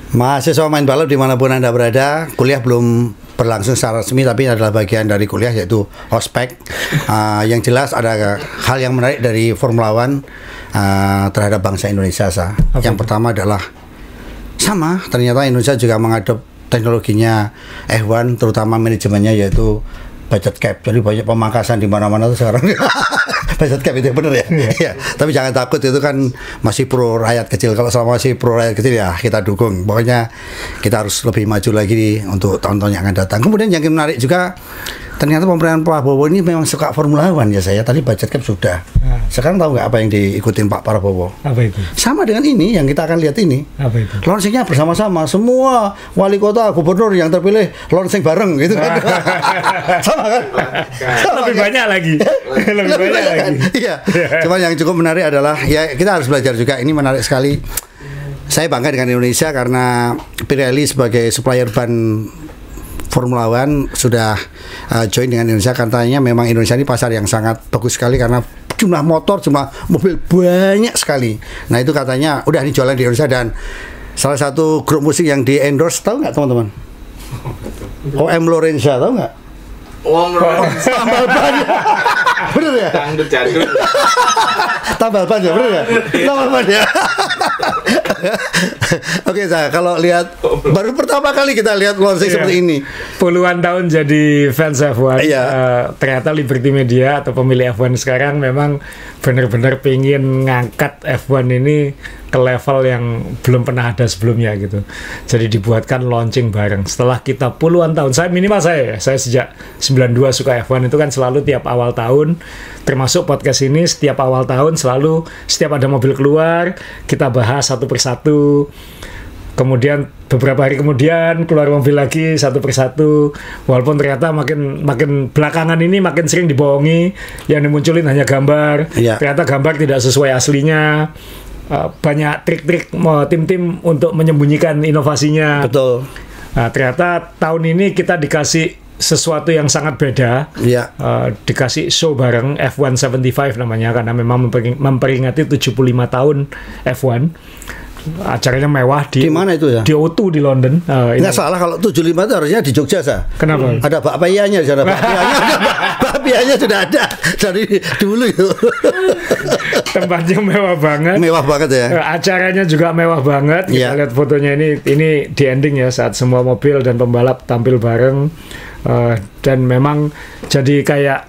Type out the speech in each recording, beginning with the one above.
Mahasiswa main balap dimanapun Anda berada, kuliah belum berlangsung secara resmi tapi adalah bagian dari kuliah yaitu ospek. Yang jelas ada hal yang menarik dari Formula One terhadap bangsa Indonesia. Yang pertama adalah ternyata Indonesia juga mengadop teknologinya F1, terutama manajemennya yaitu budget cap. Jadi banyak pemangkasan di mana-mana tuh sekarang. Budget cap itu benar ya. Ya. Tapi jangan takut, itu kan masih pro rakyat kecil. Kalau selama masih pro rakyat kecil ya kita dukung. Pokoknya kita harus lebih maju lagi untuk tahun-tahun yang akan datang. Kemudian yang menarik juga, ternyata pemerintahan Prabowo ini memang suka Formula One ya saya. Tadi budget cap sudah. Sekarang tahu nggak apa yang diikutin Pak Prabowo? Apa itu? Sama dengan ini yang kita akan lihat ini. Apa itu? Launchingnya bersama-sama. Semua wali kota, gubernur yang terpilih launching bareng gitu kan. Sama kan? Sama, lebih banyak lagi. Lebih banyak lagi. Iya. Cuma yang cukup menarik adalah ya kita harus belajar juga. Ini menarik sekali. Saya bangga dengan Indonesia karena Pirelli sebagai supplier ban Formula One sudah join dengan Indonesia. Katanya memang Indonesia ini pasar yang sangat bagus sekali karena jumlah motor, jumlah mobil banyak sekali. Nah itu katanya udah dijualan di Indonesia, dan salah satu grup musik yang di endorse, tahu nggak teman-teman? OM Lorenza, tahu nggak? Tambal ban. Bener ya? Tambal ban ya, bener ya? Tambal ban ya. Oke, saya kalau lihat baru pertama kali kita lihat launching seperti ini. Puluhan tahun jadi fans F1. Ternyata Liberty Media atau pemilik F1 sekarang memang benar-benar pengen ngangkat F1 ini ke level yang belum pernah ada sebelumnya gitu. Jadi dibuatkan launching bareng. Setelah kita puluhan tahun, saya sejak 92 suka F1 itu kan selalu tiap awal tahun, termasuk podcast ini setiap awal tahun selalu setiap ada mobil keluar kita bahas satu persatu. Kemudian beberapa hari kemudian keluar mobil lagi satu persatu. Walaupun ternyata makin belakangan ini makin sering dibohongi, yang dimunculin hanya gambar. Ternyata gambar tidak sesuai aslinya. Banyak trik-trik tim-tim untuk menyembunyikan inovasinya. Betul. Nah, ternyata tahun ini kita dikasih sesuatu yang sangat beda. Dikasih show bareng F1 75 namanya, karena memang memperingati 75 tahun F1. Acaranya mewah di mana itu ya? Di O2 di London. Nggak salah kalau 75 itu harusnya di Jogja sah. Kenapa? Ada bakpianya di sana. Bakpianya sudah ada dari dulu itu. Tempatnya mewah banget. Mewah banget ya. Acaranya juga mewah banget. Kita lihat fotonya ini di ending ya, saat semua mobil dan pembalap tampil bareng. Dan memang jadi kayak,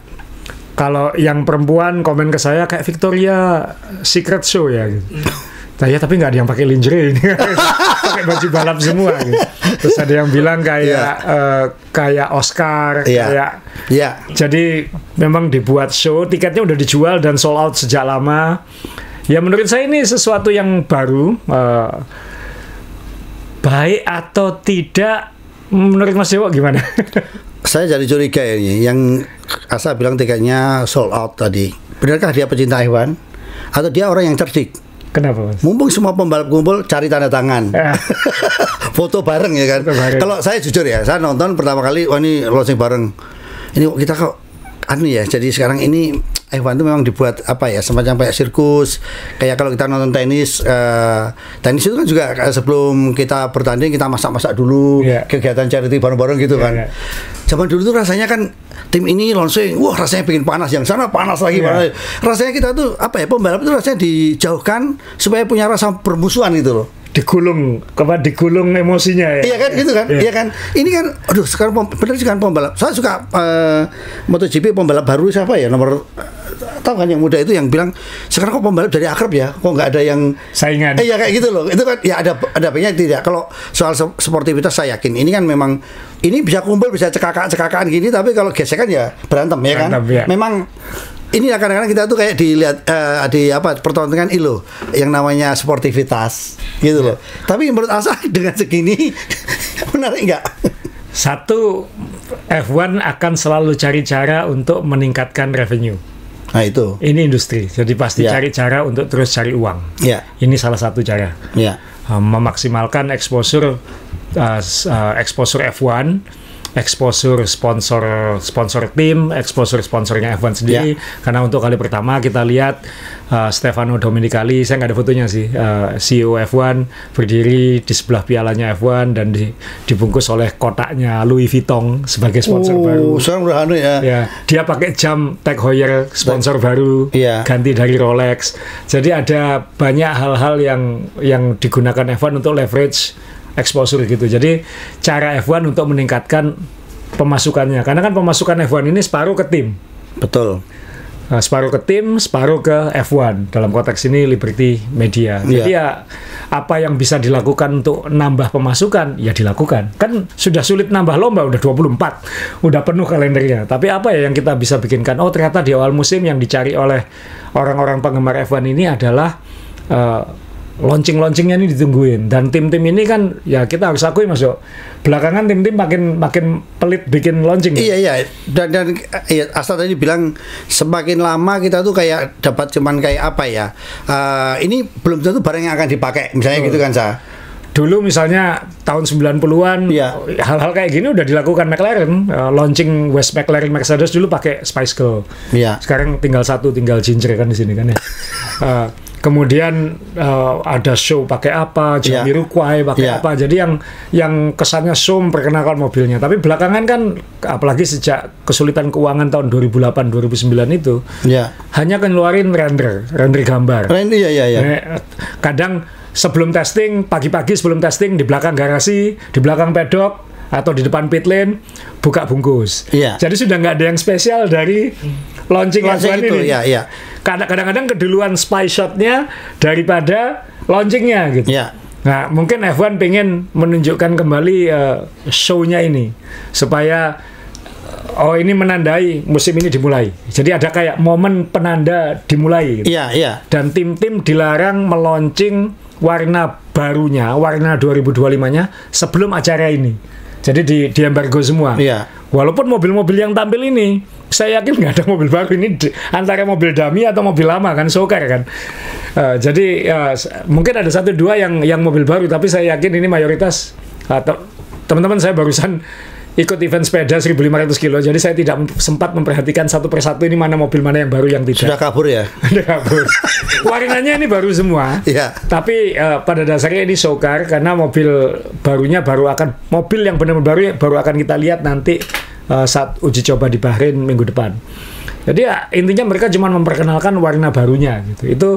kalau yang perempuan komen ke saya kayak Victoria Secret Show ya gitu. Nah, ya tapi nggak ada yang pakai lingerie ini, pakai baju balap semua gitu. Terus ada yang bilang kayak Oscar, jadi memang dibuat show, tiketnya udah dijual dan sold out sejak lama. Ya menurut saya ini sesuatu yang baru, baik atau tidak, menurut Mas Dewo gimana? Saya jadi curiga ini, yang Asa bilang tiketnya sold out tadi. Benarkah dia pecinta F1 atau dia orang yang cerdik? Kenapa, Mas? Mumpung semua pembalap kumpul, cari tanda tangan, foto bareng ya kan. Kalau saya jujur ya, saya nonton pertama kali, ini launching bareng. Ini kita kok ya. Jadi sekarang ini F1 itu memang dibuat semacam kayak sirkus. Kayak kalau kita nonton tenis, tenis itu kan juga sebelum kita bertanding kita masak-masak dulu, kegiatan charity bareng-bareng gitu kan. Zaman dulu tuh rasanya kan tim ini launching, wah rasanya bikin panas, yang sana panas lagi. Rasanya kita tuh pembalap itu rasanya dijauhkan supaya punya rasa permusuhan gitu loh. digulung emosinya ya. Iya kan gitu kan. Iya kan. Ini kan aduh sekarang benar sih kan pembalap. Saya suka MotoGP pembalap baru siapa ya nomor tahu kan yang muda itu yang bilang sekarang kok pembalap dari akrab ya, kok nggak ada yang saingan. Iya kayak gitu loh. Itu kan ya ada banyak tidak. Kalau soal sportivitas saya yakin ini kan memang ini bisa kumpul bisa cekak-cekakan gini, tapi kalau gesekan ya berantem ya kan. Ya. Memang ini kadang-kadang kita tuh kayak dilihat di pertontonan ILO yang namanya sportivitas gitu loh. Tapi menurut Asa dengan segini menarik nggak? Satu, F1 akan selalu cari cara untuk meningkatkan revenue. Nah itu. Ini industri, jadi pasti cari cara untuk terus cari uang. Ini salah satu cara. Memaksimalkan exposure F1 exposure sponsor tim, exposure sponsornya F1 sendiri. Karena untuk kali pertama kita lihat Stefano Domenicali, saya nggak ada fotonya sih, CEO F1 berdiri di sebelah pialanya F1 dan dibungkus oleh kotaknya Louis Vuitton sebagai sponsor baru. Sekarang udah ya. Dia pakai jam Tag Heuer sponsor baru, ganti dari Rolex. Jadi ada banyak hal-hal yang digunakan F1 untuk leverage exposure gitu. Jadi cara F1 untuk meningkatkan pemasukannya. Karena kan pemasukan F1 ini separuh ke tim. Betul. Separuh ke tim, separuh ke F1. Dalam konteks ini Liberty Media. Jadi ya apa yang bisa dilakukan untuk nambah pemasukan, ya dilakukan. Kan sudah sulit nambah lomba, udah 24. Udah penuh kalendernya. Tapi apa ya yang kita bisa bikinkan? Oh, ternyata di awal musim yang dicari oleh orang-orang penggemar F1 ini adalah launchingnya ini ditungguin, dan tim-tim ini kan ya kita harus akui masuk belakangan tim-tim makin pelit bikin launching. Iya dan Asta tadi bilang semakin lama kita tuh kayak dapat cuman kayak apa ya, ini belum tentu barang yang akan dipakai misalnya gitu kan Sa. Dulu misalnya tahun 90-an hal-hal kayak gini udah dilakukan McLaren, launching West McLaren Mercedes dulu pakai Spice Girl. Sekarang tinggal Ginger kan di sini kan ya. Kemudian ada show pakai apa, Jamiroquai pakai apa. Jadi yang kesannya show memperkenalkan mobilnya. Tapi belakangan kan, apalagi sejak kesulitan keuangan tahun 2008-2009 itu, hanya ngeluarin render gambar. Kadang sebelum testing, pagi-pagi sebelum testing, di belakang garasi, di belakang pedok, atau di depan pit lane, buka bungkus. Jadi sudah nggak ada yang spesial dari launching F1 ini. Kadang-kadang keduluan spy shotnya daripada launchingnya gitu. Nah, mungkin F1 pengen menunjukkan kembali show-nya ini supaya ini menandai musim ini dimulai. Jadi ada kayak momen penanda dimulai. Gitu. Dan tim-tim dilarang melaunching warna barunya, warna 2025-nya sebelum acara ini. Jadi di embargo semua. Walaupun mobil-mobil yang tampil ini, saya yakin nggak ada mobil baru ini antara mobil dummy atau mobil lama kan, sokar kan. Jadi mungkin ada 1-2 yang mobil baru, tapi saya yakin ini mayoritas. Teman-teman, saya barusan ikut event sepeda 1.500 kilo, jadi saya tidak sempat memperhatikan satu persatu ini mana mobil mana yang baru yang tidak. Sudah kabur ya? Sudah kabur. Warnanya ini baru semua. Tapi pada dasarnya ini sokar karena mobil barunya mobil yang benar-benar baru akan kita lihat nanti saat uji coba di Bahrain minggu depan. Jadi ya, intinya mereka cuma memperkenalkan warna barunya gitu. Itu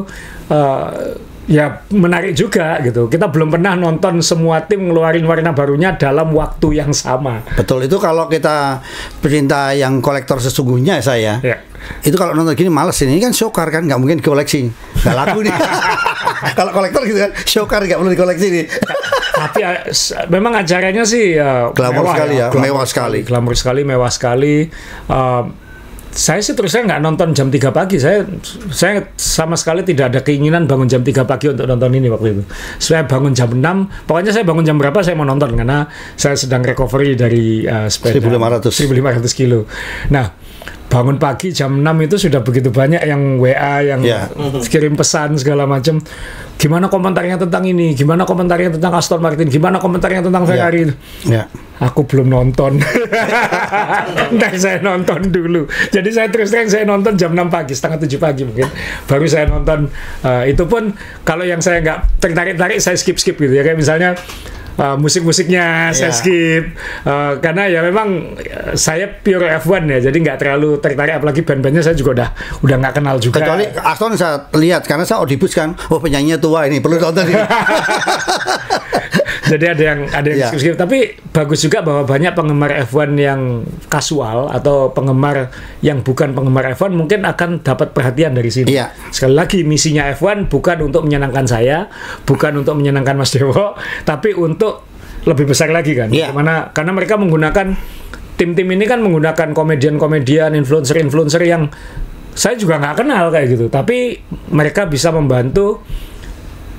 ya menarik juga gitu. Kita belum pernah nonton semua tim ngeluarin warna barunya dalam waktu yang sama. Betul, itu kalau kita pecinta yang kolektor sesungguhnya saya. Itu kalau nonton gini males, ini kan showcar kan, nggak mungkin koleksi, nggak laku nih. Kalau kolektor gitu kan, showcar nggak perlu dikoleksi nih. Tapi memang acaranya sih glamour sekali ya, mewah sekali. Glamour sekali, mewah sekali. Saya sih terus nggak nonton jam 3 pagi. Saya sama sekali tidak ada keinginan bangun jam 3 pagi untuk nonton ini waktu itu. Saya bangun jam 6. Pokoknya saya bangun jam berapa saya mau nonton karena saya sedang recovery dari sepeda 1.500 kilo. Nah, bangun pagi jam 6 itu sudah begitu banyak yang WA, yang kirim pesan segala macam. Gimana komentarnya tentang ini? Gimana komentarnya tentang Aston Martin? Gimana komentarnya tentang Ferrari? Aku belum nonton. Ntar saya nonton dulu. Jadi saya terus terang saya nonton jam 6 pagi, setengah 7 pagi mungkin. Baru saya nonton. Itu pun kalau yang saya nggak tertarik saya skip gitu ya. Kayak misalnya musik-musiknya saya skip karena ya memang saya pure F1 ya, jadi nggak terlalu tertarik, apalagi band-bandnya saya juga udah nggak kenal juga. Kecuali Aston saya lihat karena saya audibus kan, penyanyinya tua ini perlu nonton ini. Jadi ada yang skip, tapi bagus juga bahwa banyak penggemar F1 yang kasual atau penggemar yang bukan penggemar F1 mungkin akan dapat perhatian dari sini. Sekali lagi, misinya F1 bukan untuk menyenangkan saya, bukan untuk menyenangkan Mas Dewo, tapi untuk lebih besar lagi kan. Karena mereka menggunakan tim-tim ini kan menggunakan komedian-komedian, influencer-influencer yang saya juga nggak kenal kayak gitu, tapi mereka bisa membantu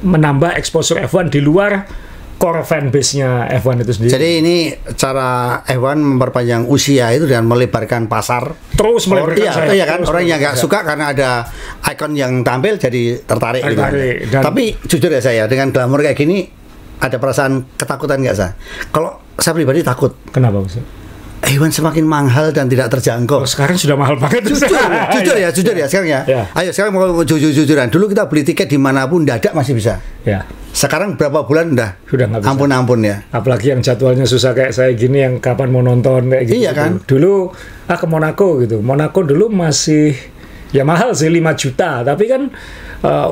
menambah exposure F1 di luar core fanbase-nya F1 itu sendiri. Jadi ini cara F1 memperpanjang usia itu dengan melebarkan pasar. Terus melebarkan iya kan, orang yang nggak suka karena ada ikon yang tampil jadi tertarik. Gitu. Tapi jujur ya saya, dengan glamour kayak gini ada perasaan ketakutan nggak saya? Kalau saya pribadi takut. Kenapa maksudnya? hewan semakin mahal dan tidak terjangkau. Sekarang sudah mahal banget. Jujur ya sekarang ya. Ayo sekarang mau jujuran. Dulu kita beli tiket dimanapun dadak masih bisa. Ya. Sekarang berapa bulan udah nggak bisa. Ampun ya. Apalagi yang jadwalnya susah kayak saya gini, yang kapan mau nonton kayak gitu. Iya kan. Dulu ke Monaco gitu. Monaco dulu masih ya mahal sih 5 juta, tapi kan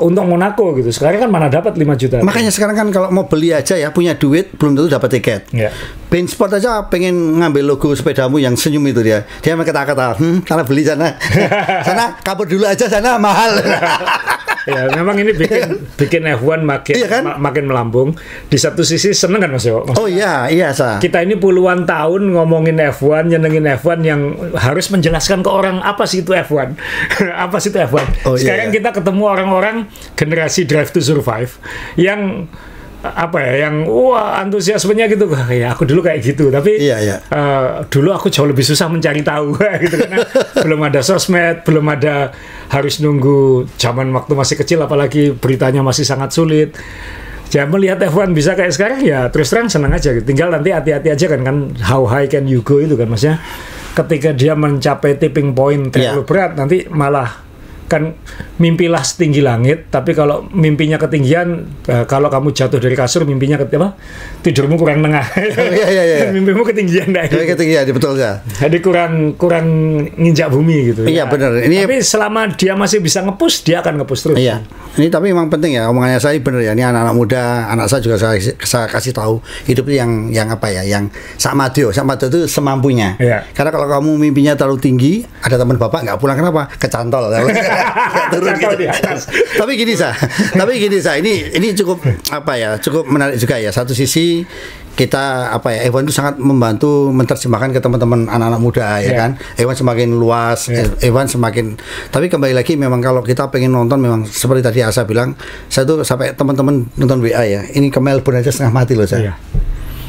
untuk Monaco gitu. Sekarang kan mana dapat 5 juta. Makanya sekarang kan kalau mau beli aja ya, punya duit belum tentu dapat tiket. Ya. Bein Sport aja pengen ngambil logo sepedamu yang senyum itu dia kata-kata, sana beli sana. Sana kabur dulu aja, sana mahal. Ya, memang ini bikin F1 makin melambung. Di satu sisi seneng kan Mas Yo? Oh iya Sa. Kita ini puluhan tahun ngomongin F1, nyenengin F1 yang harus menjelaskan ke orang apa sih itu F1. Apa sih itu F1. Sekarang kita ketemu orang-orang generasi Drive to Survive yang yang antusiasmenya gitu. Ya aku dulu kayak gitu, tapi dulu aku jauh lebih susah mencari tahu gitu, karena belum ada sosmed, belum ada, harus nunggu zaman waktu masih kecil, apalagi beritanya masih sangat sulit. Ya melihat F1 bisa kayak sekarang ya terus terang senang aja gitu. Tinggal nanti hati-hati aja kan how high can you go itu kan maksudnya, ketika dia mencapai tipping point terlalu berat nanti malah kan mimpilah setinggi langit, tapi kalau mimpinya ketinggian, kalau kamu jatuh dari kasur, mimpinya tidurmu kurang tengah. Mimpimu ketinggian dah. Gitu. Ketinggian, betul ya. Jadi kurang nginjak bumi gitu. Iya benar. Tapi selama dia masih bisa nge-push, dia akan nge-push terus. Iya. Ini tapi memang penting ya omongannya saya, benar ya. Ini anak-anak muda, anak saya juga saya kasih tahu hidup yang yang sakmadyo itu semampunya. Iya. Karena kalau kamu mimpinya terlalu tinggi, ada teman bapak nggak pulang, kenapa? Kecantol. Turun gitu. Tapi gini Sa, ini cukup cukup menarik juga ya. Satu sisi kita F1 itu sangat membantu menerjemahkan ke teman-teman anak-anak muda ya kan. F1 semakin luas, F1 semakin. Tapi kembali lagi memang kalau kita pengen nonton, memang seperti tadi Asa bilang, saya tuh sampai teman-teman nonton WA ya. Ini ke Melbourne aja setengah mati loh saya.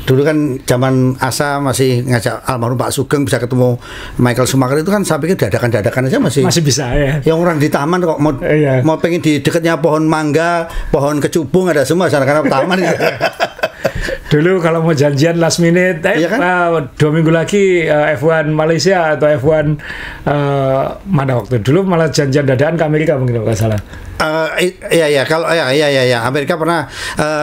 Dulu kan zaman Asa masih ngajak almarhum Pak Sugeng bisa ketemu Michael Schumacher, itu kan saya pikir dadakan aja masih bisa ya. Yang orang di taman kok mau pengen di dekatnya pohon mangga, pohon kecubung ada semua sana karena taman. Dulu kalau mau janjian last minute, 2 minggu lagi F1 Malaysia atau F1 mana waktu dulu malah janjian dadakan ke Amerika mungkin kalau nggak salah. Kalau Amerika pernah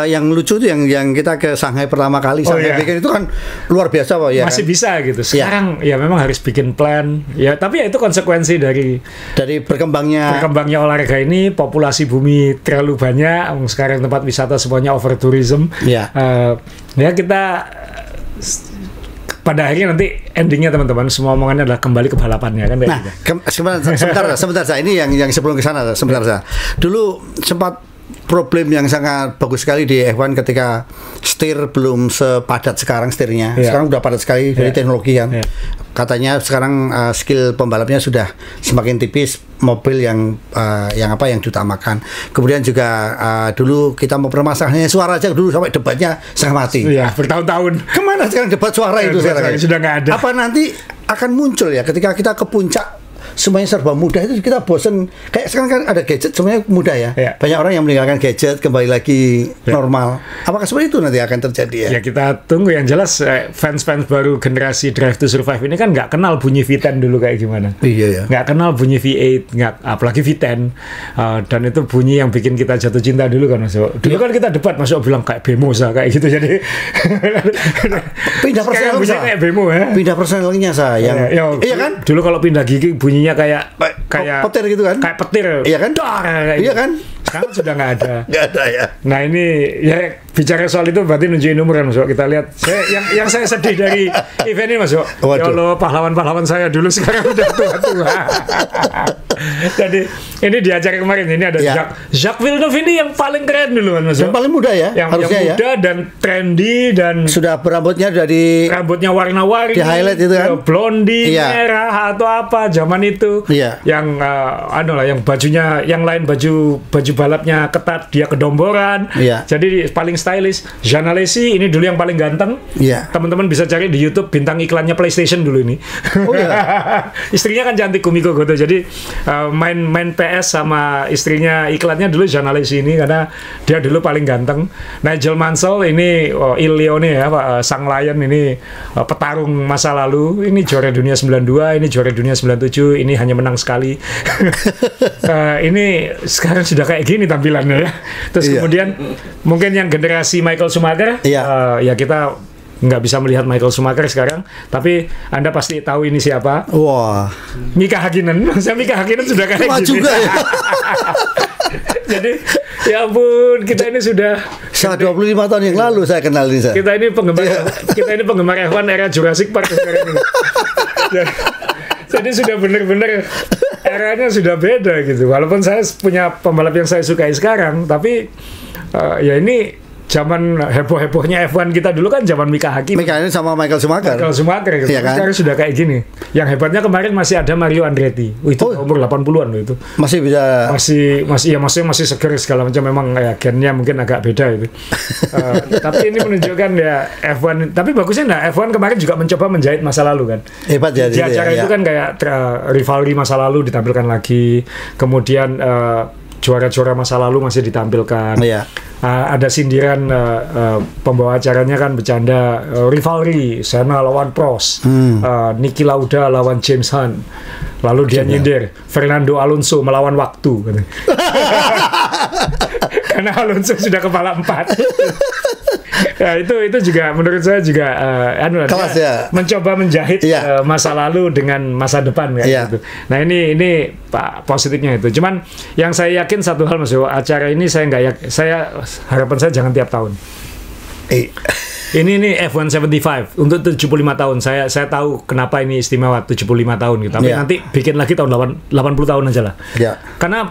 yang lucu tuh yang kita ke Shanghai pertama kali. Bikin itu kan luar biasa Pak ya. Masih kan? Bisa gitu. Sekarang ya memang harus bikin plan. Ya tapi ya itu konsekuensi dari berkembangnya olahraga ini, populasi bumi terlalu banyak. Sekarang tempat wisata semuanya over tourism. Ya kita pada akhirnya nanti endingnya teman-teman semua omongannya adalah kembali ke balapannya kan. Nah, sebentar saya ini yang sebelum ke sana sebentar saya. Dulu sempat problem yang sangat bagus sekali di F1 ketika setir belum sepadat sekarang setirnya. Sekarang udah padat sekali dari teknologi kan. Katanya sekarang skill pembalapnya sudah semakin tipis, mobil yang diutamakan. Kemudian juga dulu kita mau permasalahannya suara aja dulu sampai debatnya setengah mati. Iya, bertahun-tahun. Kemana sekarang debat suara itu sekarang? Sudah nggak ada. Apa nanti akan muncul ya ketika kita ke puncak semuanya serba mudah, itu kita bosen. Kayak sekarang kan ada gadget semuanya mudah ya. Banyak orang yang meninggalkan gadget kembali lagi normal. Apakah seperti itu nanti akan terjadi ya? Ya kita tunggu. Yang jelas fans-fans baru generasi Drive to Survive ini kan nggak kenal bunyi V10 dulu kayak gimana. Iya ya. Nggak kenal bunyi V8, apalagi V10. Dan itu bunyi yang bikin kita jatuh cinta dulu kan Mas. Dulu kan kita debat Mas bilang kayak bemo kayak gitu, jadi pindah personelnya kayak bemo ya. Pindah personelnya saya. Iya kan? Dulu kalau pindah gigi bunyinya kayak petir gitu kan? Kayak petir. Iya kan? Iya kan? Sekarang sudah nggak ada. Nggak ada ya. Nah ini ya bicara soal itu berarti nunjukin umur kan Mas. Kita lihat. Yang saya sedih dari event ini Mas. Ya Allah, pahlawan-pahlawan saya dulu sekarang udah tua-tua. Jadi ini di acara kemarin ini ada Jacques Villeneuve ini yang paling keren dulu kan Mas. Yang paling muda ya. Yang muda dan trendy dan sudah berambutnya rambutnya warna-warni. Di highlight itu kan. Blondie, merah atau apa zaman itu. Yang yang bajunya yang lain baju balapnya ketat, dia kedomboran. Jadi paling stylish. Jean Alesi ini dulu yang paling ganteng. Iya. Teman-teman bisa cari di YouTube bintang iklannya PlayStation dulu ini. Oh iya. Istrinya kan cantik, Kumiko Goto. Jadi main PS sama istrinya iklannya dulu Jean Alesi ini karena dia dulu paling ganteng. Nigel Mansell ini Il Leone ya, sang lion ini petarung masa lalu. Ini juara dunia 92, ini juara dunia 97, ini hanya menang sekali. Ini sekarang sudah kayak gini tampilannya ya. Terus kemudian mungkin yang generasi Michael Schumacher, ya kita nggak bisa melihat Michael Schumacher sekarang, tapi Anda pasti tahu ini siapa. Wah. Mika Hakkinen. Mika Hakkinen sudah kayak gini. Juga ya. Jadi ya ampun, kita ini sudah 25 tahun yang lalu saya kenal ini. Kita ini penggemar F1 era Jurassic Park sekarang ini. Jadi sudah benar-benar eranya sudah beda gitu. Walaupun saya punya pembalap yang saya sukai sekarang, tapi ya ini zaman heboh-hebohnya F1 kita dulu kan zaman Mika Hakkinen. Mika ini sama Michael Schumacher. Gitu. Iya kan? Sekarang sudah kayak gini. Yang hebatnya kemarin masih ada Mario Andretti. Itu umur 80-an loh itu. Masih bisa. Masih seger segala macam. Memang ya gennya mungkin agak beda itu. Tapi ini menunjukkan ya F1. Tapi bagusnya F1 kemarin juga mencoba menjahit masa lalu kan. Hebat ya. Di acara itu kan kayak rivalry masa lalu ditampilkan lagi. Kemudian juara-juara masa lalu masih ditampilkan. Iya. Ada sindiran pembawa acaranya kan bercanda rivalry Senna lawan Prost, Niki Lauda lawan James Hunt, lalu dia nyindir Fernando Alonso melawan waktu. Karena Alonso sudah kepala 4. Ya, itu juga menurut saya juga kelas, ya. Mencoba menjahit masa lalu dengan masa depan gitu. Nah ini Pak positifnya itu. Cuman yang saya yakin satu hal Mas Yo, acara ini saya nggak yakin, harapan saya jangan tiap tahun. Ini F1 75 untuk 75 tahun. Saya tahu kenapa ini istimewa 75 tahun gitu. Tapi nanti bikin lagi tahun 80 tahun aja lah. Karena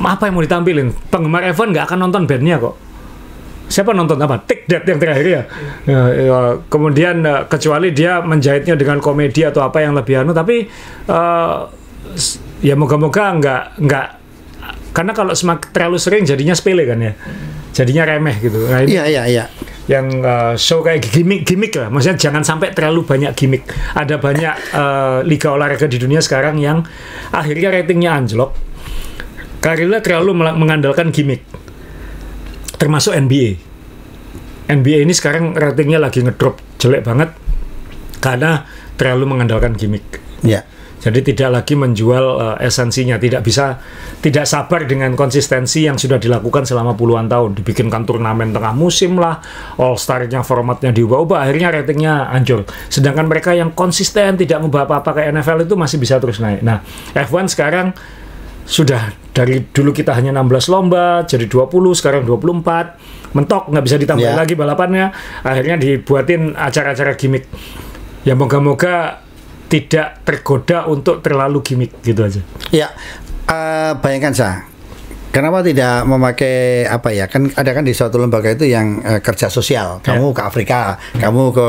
apa yang mau ditampilin? Penggemar F1 nggak akan nonton bandnya kok. Siapa nonton apa? Take That yang terakhir ya. Kemudian kecuali dia menjahitnya dengan komedi atau apa yang lebih tapi ya moga-moga nggak karena kalau terlalu sering jadinya sepele kan ya. Jadinya remeh gitu. Nah, ini yang show kayak gimmick lah. Maksudnya jangan sampai terlalu banyak gimmick. Ada banyak liga olahraga di dunia sekarang yang akhirnya ratingnya anjlok karena terlalu mengandalkan gimmick. Termasuk NBA. NBA ini sekarang ratingnya lagi ngedrop jelek banget karena terlalu mengandalkan gimmick. Jadi tidak lagi menjual esensinya, tidak sabar dengan konsistensi yang sudah dilakukan selama puluhan tahun. Dibikinkan turnamen tengah musim lah, All Star-nya formatnya diubah-ubah, akhirnya ratingnya hancur. Sedangkan mereka yang konsisten tidak mengubah apa-apa kayak NFL itu masih bisa terus naik. Nah, F1 sekarang sudah dari dulu kita hanya 16 lomba, jadi 20, sekarang 24. Mentok, nggak bisa ditambah lagi balapannya. Akhirnya dibuatin acara-acara gimmick. Ya moga-moga tidak tergoda untuk terlalu gimmick gitu aja. Ya, bayangkan saya, kenapa tidak memakai apa ya? Kan ada kan di suatu lembaga itu yang kerja sosial. Kamu ke Afrika, kamu ke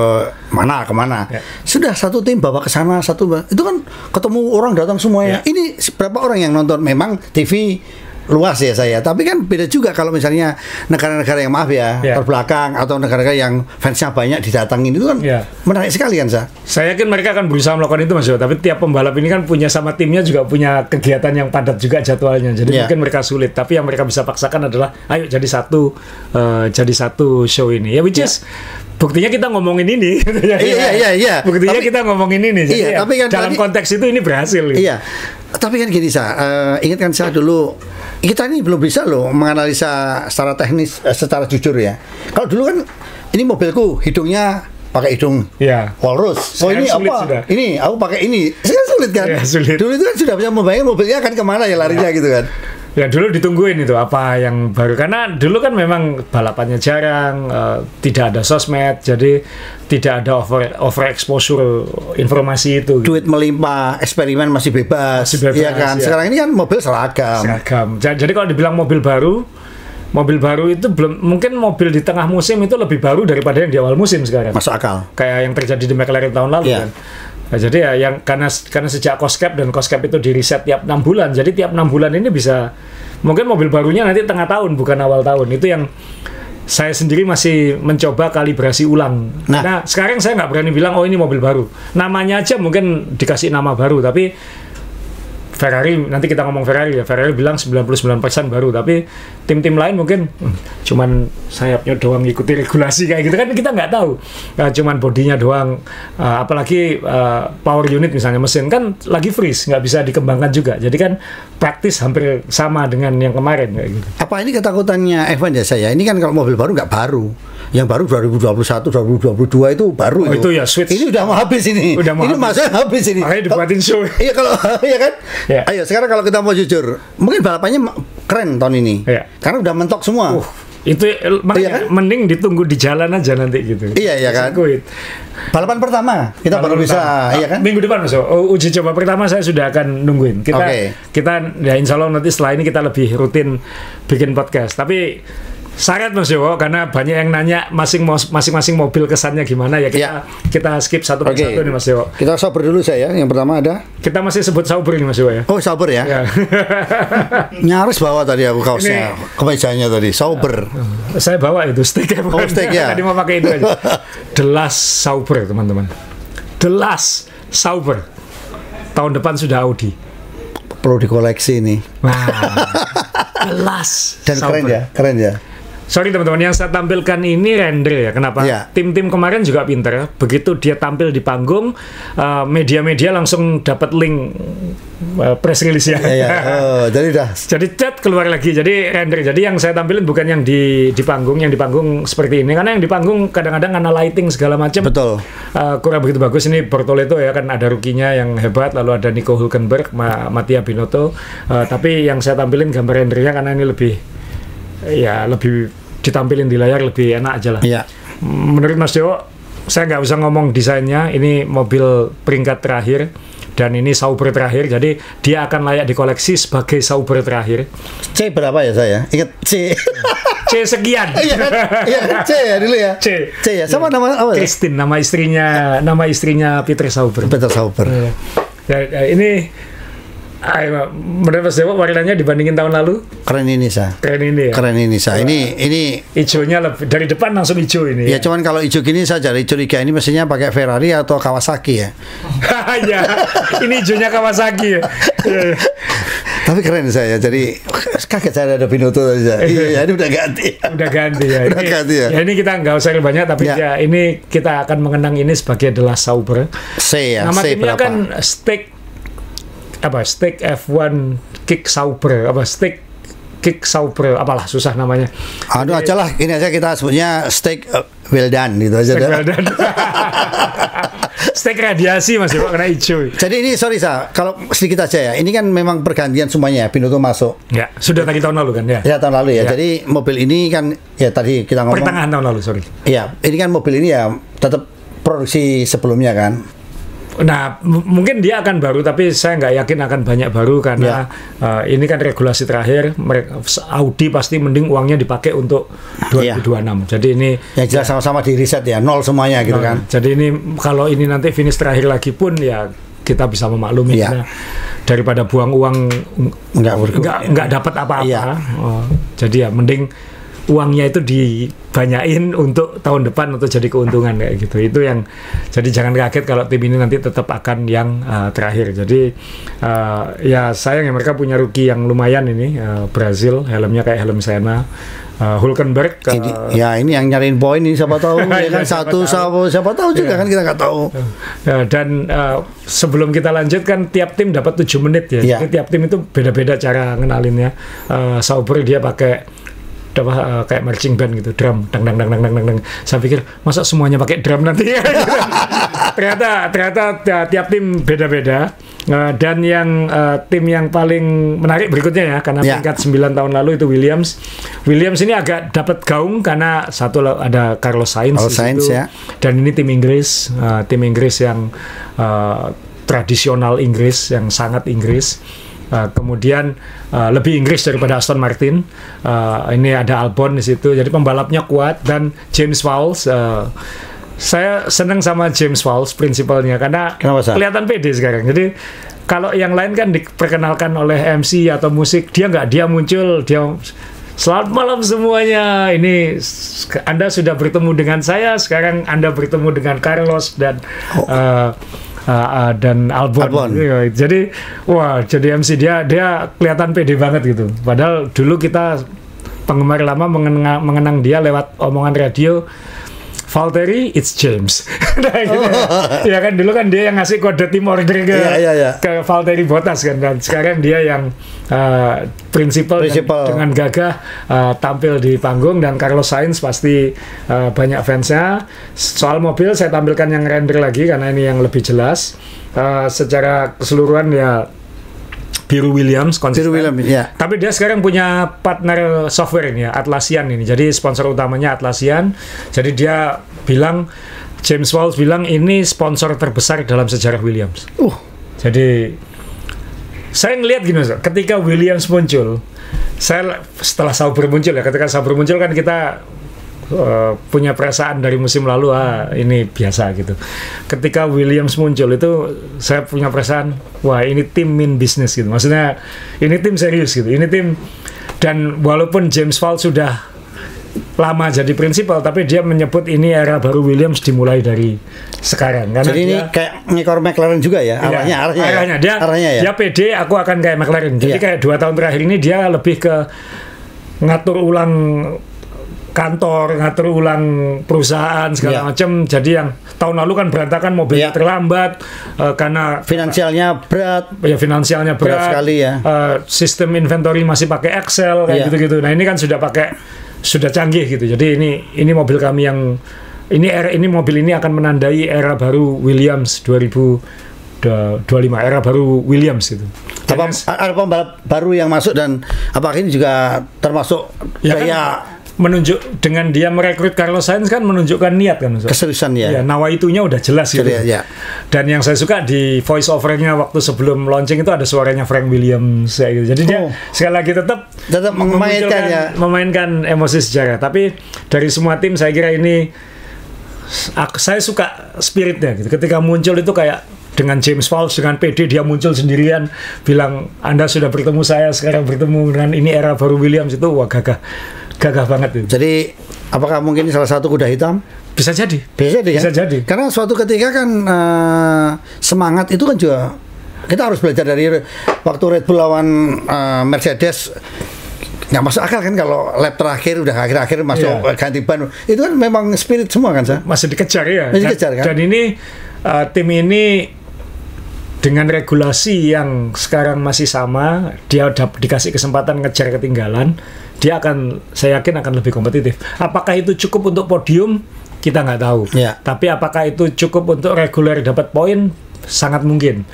kemana? Sudah satu tim bawa ke sana, itu kan ketemu orang datang semuanya. Ini berapa orang yang nonton? Memang TV luas ya saya, tapi kan beda juga kalau misalnya negara-negara yang maaf terbelakang atau negara-negara yang fansnya banyak didatangin itu kan menarik sekali kan saya yakin mereka akan berusaha melakukan itu Mas Yo, tapi tiap pembalap ini kan punya sama timnya juga punya kegiatan yang padat juga jadwalnya, jadi mungkin mereka sulit, tapi yang mereka bisa paksakan adalah ayo jadi satu show ini ya, which is buktinya kita ngomongin ini. Buktinya kita ngomongin ini. Jadi tapi kan dalam konteks itu ini berhasil. Tapi kan gini ingatkan saya dulu, kita ini belum bisa loh menganalisa secara teknis, secara jujur ya. Kalau dulu kan ini mobilku hidungnya pakai hidung walrus. Ini apa? Sudah. Ini aku pakai ini. Sekarang sulit kan? Sulit. Dulu itu kan sudah bisa membayangkan mobilnya akan kemana ya larinya gitu kan. Ya dulu ditungguin itu apa yang baru, karena dulu kan memang balapannya jarang, tidak ada sosmed, jadi tidak ada over exposure informasi itu. Duit melimpah, eksperimen masih bebas, ya kan. Sekarang ini kan mobil seragam. Jadi kalau dibilang mobil baru itu belum, mungkin mobil di tengah musim itu lebih baru daripada yang di awal musim sekarang. Masuk akal. Kayak yang terjadi di McLaren tahun lalu kan. Nah, jadi ya yang karena sejak cost cap itu di reset tiap 6 bulan. Jadi tiap 6 bulan ini bisa mungkin mobil barunya nanti tengah tahun bukan awal tahun. Itu saya sendiri masih mencoba kalibrasi ulang. Nah, sekarang saya nggak berani bilang, oh ini mobil baru. Namanya aja mungkin dikasih nama baru, tapi Ferrari, nanti kita ngomong Ferrari ya, Ferrari bilang 99% baru, tapi tim-tim lain mungkin cuman sayapnya doang ngikuti regulasi kayak gitu kan, kita nggak tahu. Cuman bodinya doang, apalagi power unit misalnya, mesin kan lagi freeze, nggak bisa dikembangkan juga, jadi kan praktis hampir sama dengan yang kemarin kayak gitu. Apa ini ketakutannya F1 ya saya? Ini kan kalau mobil baru nggak baru, yang baru 2021, 2022 itu baru. Oh, itu ya switch. Ini udah mau habis ini. Ini masa habis ini. Makanya dibuatin show. Iya kalau, iya kan? Ya. Ayo sekarang kalau kita mau jujur, mungkin balapannya keren tahun ini, karena udah mentok semua. Itu makanya kan? Mending ditunggu di jalan aja nanti gitu. Iya kan. Balapan pertama kita baru bisa, iya kan? Minggu depan Mas. Uji coba pertama saya sudah akan nungguin. Kita ya insya Allah nanti setelah ini kita lebih rutin bikin podcast. Tapi syarat Mas Yowo, karena banyak yang nanya masing-masing mobil kesannya gimana ya, kita skip satu persatu nih Mas Yowo. Kita Sauber dulu saya. Yang pertama ada. Kita masih sebut Sauber nih Mas Yowo ya. Oh Sauber ya. Nyaris bawa tadi aku kaosnya, kemejanya tadi Sauber. Saya bawa itu stick. Stick ya. Tadi mau pakai itu aja. The Last Sauber teman-teman. The Last Sauber. Tahun depan sudah Audi. Perlu dikoleksi nih. Nah, The Last dan Sauber. keren ya. Sorry teman-teman, yang saya tampilkan ini render ya. Kenapa? Tim-tim kemarin juga pinter. Begitu dia tampil di panggung, media-media langsung dapat link press release ya. Jadi chat keluar lagi. Jadi render. Jadi yang saya tampilin bukan yang di panggung, yang di panggung seperti ini. Karena yang di panggung kadang-kadang karena lighting segala macam. Betul. Kurang begitu bagus. Ini Bortoleto ya kan, ada rukinya yang hebat. Lalu ada Nico Hülkenberg, Mattia Binotto. Tapi yang saya tampilin gambar rendernya karena ini lebih ditampilin di layar, lebih enak aja lah. Menurut Mas Dewo, saya nggak usah ngomong desainnya, ini mobil peringkat terakhir dan ini Sauber terakhir, jadi dia akan layak dikoleksi sebagai Sauber terakhir. C berapa ya saya? Ingat C. C sekian. Iya, C ya dulu ya. C ya. Sama nama apa? Christine, nama istrinya Peter Sauber. Ini menurut Mas Dewo warnanya dibandingin tahun lalu keren ini Sa. Keren ini ini hijaunya lebih, dari depan langsung hijau ini ya. Cuman kalau hijau gini saya jadi curiga ini mestinya pakai Ferrari atau Kawasaki ya. Ya ini hijaunya Kawasaki ya. Tapi keren saya, jadi kaget saya ada Binotto saja. Iya, ini udah ganti ya. Ya ini kita nggak usah banyak, tapi ya ini kita akan mengenang ini sebagai The Last Sauber. C ya. Nama C timnya berapa? kan Stick F1 Kick Sauber, Kick Sauber, apalah susah namanya. Aduh aja lah, ini aja kita sebutnya Stick well done gitu aja. Stick radiasi Mas Dewo kena hijau. Jadi ini sorry kalau sedikit aja ya. Ini kan memang pergantian semuanya, Binotto masuk. Ya, sudah tadi tahun lalu kan ya. Ya tahun lalu ya. Jadi mobil ini kan ya tadi kita ngomong pertengahan tahun lalu, sorry. Iya, ini kan mobil ini ya tetap produksi sebelumnya kan. Nah, mungkin dia akan baru, tapi saya nggak yakin akan banyak baru karena ini kan regulasi terakhir. Audi pasti mending uangnya dipakai untuk 2026. Jadi ini yang jelas sama-sama di riset ya, nol semuanya gitu kan. Jadi ini kalau ini nanti finish terakhir lagi pun ya kita bisa memaklumi karena daripada buang uang nggak dapat apa-apa. Jadi ya mending uangnya itu dibanyain untuk tahun depan untuk jadi keuntungan kayak gitu. Itu yang jadi jangan kaget kalau tim ini nanti tetap akan yang terakhir. Jadi ya sayang ya mereka punya rookie yang lumayan ini Brazil, helmnya kayak helm Senna. Hülkenberg ini yang nyariin poin ini siapa tahu ya kan siapa tahu juga kan kita nggak tahu. Dan sebelum kita lanjutkan tiap tim dapat 7 menit ya. Jadi tiap tim itu beda-beda cara ngenalinnya. Sauber dia pakai kayak marching band gitu, drum dang. Saya pikir masa semuanya pakai drum nanti. ternyata tiap tim beda-beda. Dan yang tim yang paling menarik berikutnya ya, karena peringkat 9 tahun lalu itu Williams ini agak dapat gaung karena satu ada Carlos Sainz ya. Dan ini tim Inggris yang tradisional Inggris, yang sangat Inggris. Kemudian lebih Inggris daripada Aston Martin. Ini ada Albon di situ. Jadi pembalapnya kuat dan James Vowles. Saya senang sama James Vowles prinsipalnya karena kelihatan pede sekarang. Jadi kalau yang lain kan diperkenalkan oleh MC atau musik, dia muncul, dia Selamat malam semuanya. Ini Anda sudah bertemu dengan saya. Sekarang Anda bertemu dengan Carlos dan dan Albon. Jadi jadi MC dia kelihatan pede banget gitu. Padahal dulu kita penggemar lama mengenang dia lewat omongan radio. Valtteri, it's James. Nah, gitu ya kan, dulu kan dia yang ngasih kode tim order ke Valtteri Bottas kan, dan sekarang dia yang prinsipal dengan gagah tampil di panggung, dan Carlos Sainz pasti banyak fansnya. Soal mobil saya tampilkan yang render lagi karena ini yang lebih jelas. Secara keseluruhan ya biru Williams konsisten. Biru Williams, ya. Tapi dia sekarang punya partner software ini ya, Atlassian ini. Jadi sponsor utamanya Atlassian. Jadi dia bilang, James Vowles bilang ini sponsor terbesar dalam sejarah Williams. Jadi saya ngelihat gini, ketika Williams muncul, setelah Sauber muncul ya, ketika Sauber muncul kan kita punya perasaan dari musim lalu ini biasa gitu. Ketika Williams muncul itu saya punya perasaan wah ini tim mean business gitu. Maksudnya ini tim serius gitu. Ini tim, dan walaupun James Vowles sudah lama jadi prinsipal, tapi dia menyebut ini era baru Williams dimulai dari sekarang. Karena jadi ini kayak ngekor McLaren juga ya, arahnya dia pede, aku akan kayak McLaren. Jadi kayak 2 tahun terakhir ini dia lebih ke ngatur ulang kantor, ngatur ulang perusahaan segala macam. Jadi yang tahun lalu kan berantakan, mobilnya terlambat karena finansialnya berat. Ya finansialnya berat sekali ya. Sistem inventory masih pakai Excel kayak gitu-gitu. Nah ini kan sudah canggih gitu. Jadi ini mobil kami yang ini mobil ini akan menandai era baru Williams 2025, era baru Williams itu. Ada pembalap baru yang masuk, dan apakah ini juga termasuk gaya menunjuk dengan dia merekrut Carlos Sainz kan menunjukkan niat kan, keseriusan ya. Nawaitunya udah jelas gitu. Dan yang saya suka di voice overnya waktu sebelum launching itu ada suaranya Frank Williams kayak gitu. Jadi dia sekali lagi tetap memainkan emosi sejarah. Tapi dari semua tim saya kira ini saya suka spiritnya gitu. Ketika muncul itu kayak dengan James Vowles dengan PD dia muncul sendirian bilang Anda sudah bertemu saya, sekarang bertemu dengan ini era baru Williams, itu wah gagah banget itu. Jadi apakah mungkin salah satu kuda hitam? Bisa jadi. Bisa jadi. Karena suatu ketika kan semangat itu kan juga kita harus belajar dari waktu Red Bull lawan Mercedes. Nggak masuk akal kan kalau lap terakhir udah akhir-akhir masuk ganti ban. Itu kan memang spirit semua kan, masih dikejar ya. Kan? Dan ini tim ini dengan regulasi yang sekarang masih sama, dia dikasih kesempatan ngejar ketinggalan, dia saya yakin akan lebih kompetitif. Apakah itu cukup untuk podium? Kita nggak tahu. Tapi apakah itu cukup untuk reguler dapat poin? Sangat mungkin.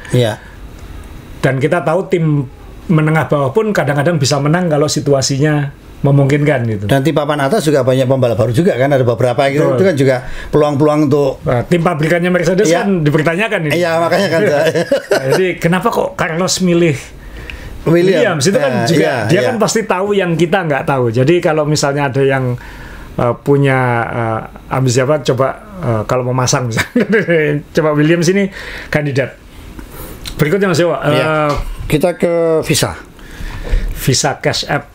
Dan kita tahu tim menengah bawah pun kadang-kadang bisa menang kalau situasinya memungkinkan gitu. Dan tim papan atas juga banyak pembalap baru juga kan, ada beberapa gitu. Itu kan juga peluang-peluang untuk tim pabrikannya Mercedes kan dipertanyakan ini. Iya, makanya kan. Jadi kenapa kok Carlos milih Williams? Itu kan juga dia kan pasti tahu yang kita nggak tahu. Jadi kalau misalnya ada yang punya ambisi apa, coba kalau mau masang misalnya, coba Williams ini kandidat. Berikutnya Mas Dewa, kita ke Visa Cash App.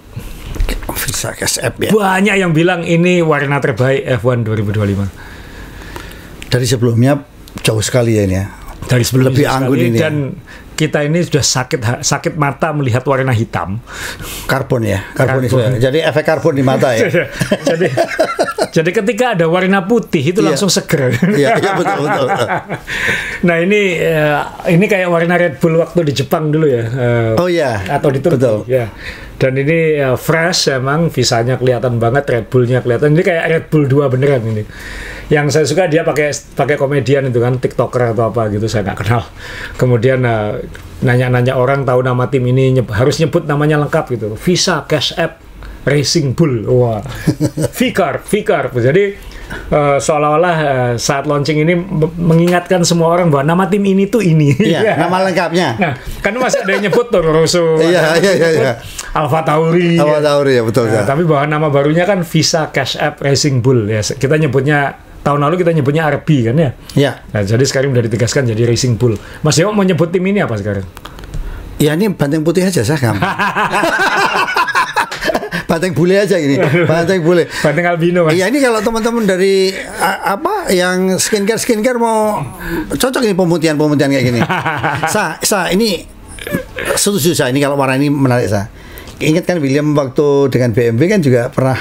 Visa Cash App ya. Banyak yang bilang ini warna terbaik F1 2025. Dari sebelumnya jauh sekali ya ini ya. Dari sebelumnya lebih anggun ini. Dan kita ini sudah sakit mata melihat warna hitam. Karbon ya, karbonisme. Jadi efek karbon di mata ya. jadi ketika ada warna putih itu langsung seger. Iya, betul. Nah ini kayak warna Red Bull waktu di Jepang dulu ya. Atau di Turki. Ya. Dan ini fresh emang, visanya kelihatan banget, Red Bull-nya kelihatan. Ini kayak Red Bull 2 beneran ini. Yang saya suka dia pakai komedian itu kan, TikToker atau apa gitu, saya nggak kenal. Kemudian nanya-nanya orang tahu nama tim ini, harus nyebut namanya lengkap gitu. Visa Cash App Racing Bull. Wah. V-Carb. Jadi seolah-olah saat launching ini mengingatkan semua orang bahwa nama tim ini tuh ini. Iya, nama lengkapnya. Nah, kan masih ada yang nyebut Toro Rosso. Iya. Alfa Tauri ya betul. Tapi bahwa nama barunya kan Visa Cash App Racing Bull ya. Kita nyebutnya tahun lalu kita nyebutnya RB kan ya. Iya. Nah, jadi sekarang udah ditegaskan jadi Racing Bull. Mas Dewa mau nyebut tim ini apa sekarang? Ya ini banteng putih aja sah kamu. Banteng bule aja ini. Banteng bule. Banteng albino, Mas. Iya, ini kalau teman-teman dari apa yang skincare mau cocok ini pemutihan kayak gini. Ini setuju saya ini kalau warna ini menarik saya. Ingat kan William waktu dengan BMW kan juga pernah.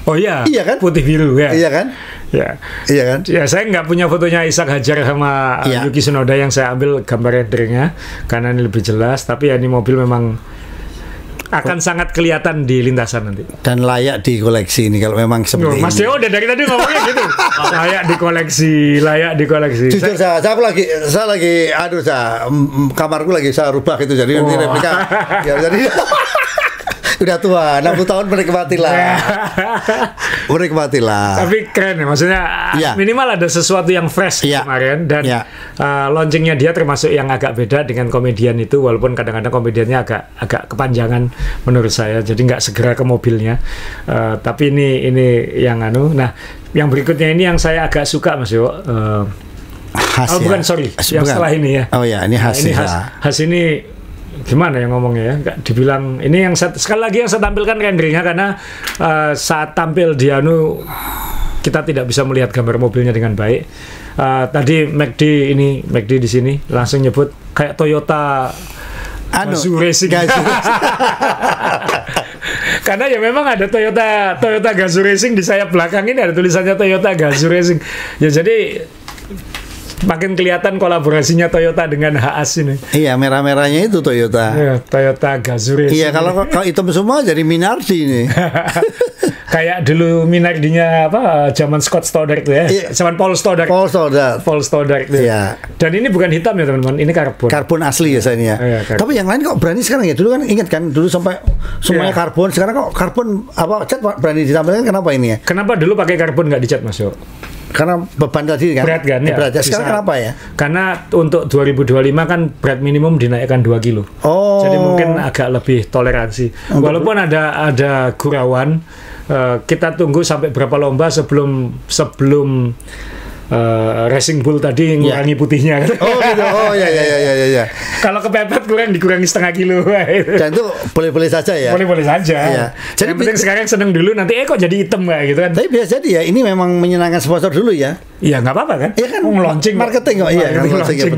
Oh iya. Iya kan? Putih biru ya. Iya kan? Ya. Iya kan? Ya, saya nggak punya fotonya Ishak Hajar sama Yuki Tsunoda yang saya ambil gambar renderingnya karena ini lebih jelas. Tapi ya ini mobil memang akan sangat kelihatan di lintasan nanti. Dan layak dikoleksi ini kalau memang seperti Mas Deo udah dari tadi ngomongnya gitu. layak dikoleksi. Jujur saya lagi kamarku lagi saya rubah gitu jadi nanti replika ya jadi udah tua 60 tahun menikmatilah. Tapi keren ya, maksudnya minimal ada sesuatu yang fresh kemarin dan launchingnya dia termasuk yang agak beda dengan komedian itu, walaupun kadang-kadang komediannya agak kepanjangan menurut saya, jadi nggak segera ke mobilnya. Tapi ini yang nah yang berikutnya ini yang saya agak suka Mas Yo. Bukan, sorry, yang setelah ini ya. Oh ya, ini khas. Ini khas ini gimana yang ngomongnya ya, nggak dibilang ini yang sekali lagi yang saya tampilkan renderingnya karena saat tampil di kita tidak bisa melihat gambar mobilnya dengan baik. Tadi McD di sini langsung nyebut kayak Toyota Gazoo Racing. Karena ya memang ada Toyota Gazoo Racing di sayap belakang ini ada tulisannya Toyota Gazoo Racing. Ya jadi makin kelihatan kolaborasinya Toyota dengan Haas ini. Iya, merah-merahnya itu Toyota. Iya, Toyota Gazoo Racing. Iya, kalau hitam semua jadi Minardi ini. Kayak dulu Minardinya zaman Scott Stoddard itu ya. Zaman Paul Stoddard itu. Iya. Dan ini bukan hitam ya teman-teman, ini karbon. Karbon asli ya saya ini ya. Iya, tapi yang lain kok berani sekarang ya. Dulu kan ingat kan, dulu sampai semuanya karbon, sekarang kok karbon cat berani ditampilkan, kenapa ini ya? Kenapa dulu pakai karbon nggak dicat Mas Yo? Karena beban tadi kan. Berat kan ya. Berat. Sekarang kenapa ya? Karena untuk 2025 kan berat minimum dinaikkan 2 kilo. Oh. Jadi mungkin agak lebih toleransi. Walaupun ada gurauan, kita tunggu sampai berapa lomba sebelum Racing Bull tadi ngurangi putihnya. Oh gitu. Oh ya. Kalau kepepet dikurangi setengah kilo. Dan itu boleh-boleh saja ya. Boleh-boleh saja. Iya. Jadi yang penting sekarang seneng dulu, nanti kok jadi hitam kayak gitu kan. Tapi biasa jadi ya, ini memang menyenangkan sponsor dulu ya. Iya, nggak apa-apa kan? Iya kan, launching marketing kok. Iya, launching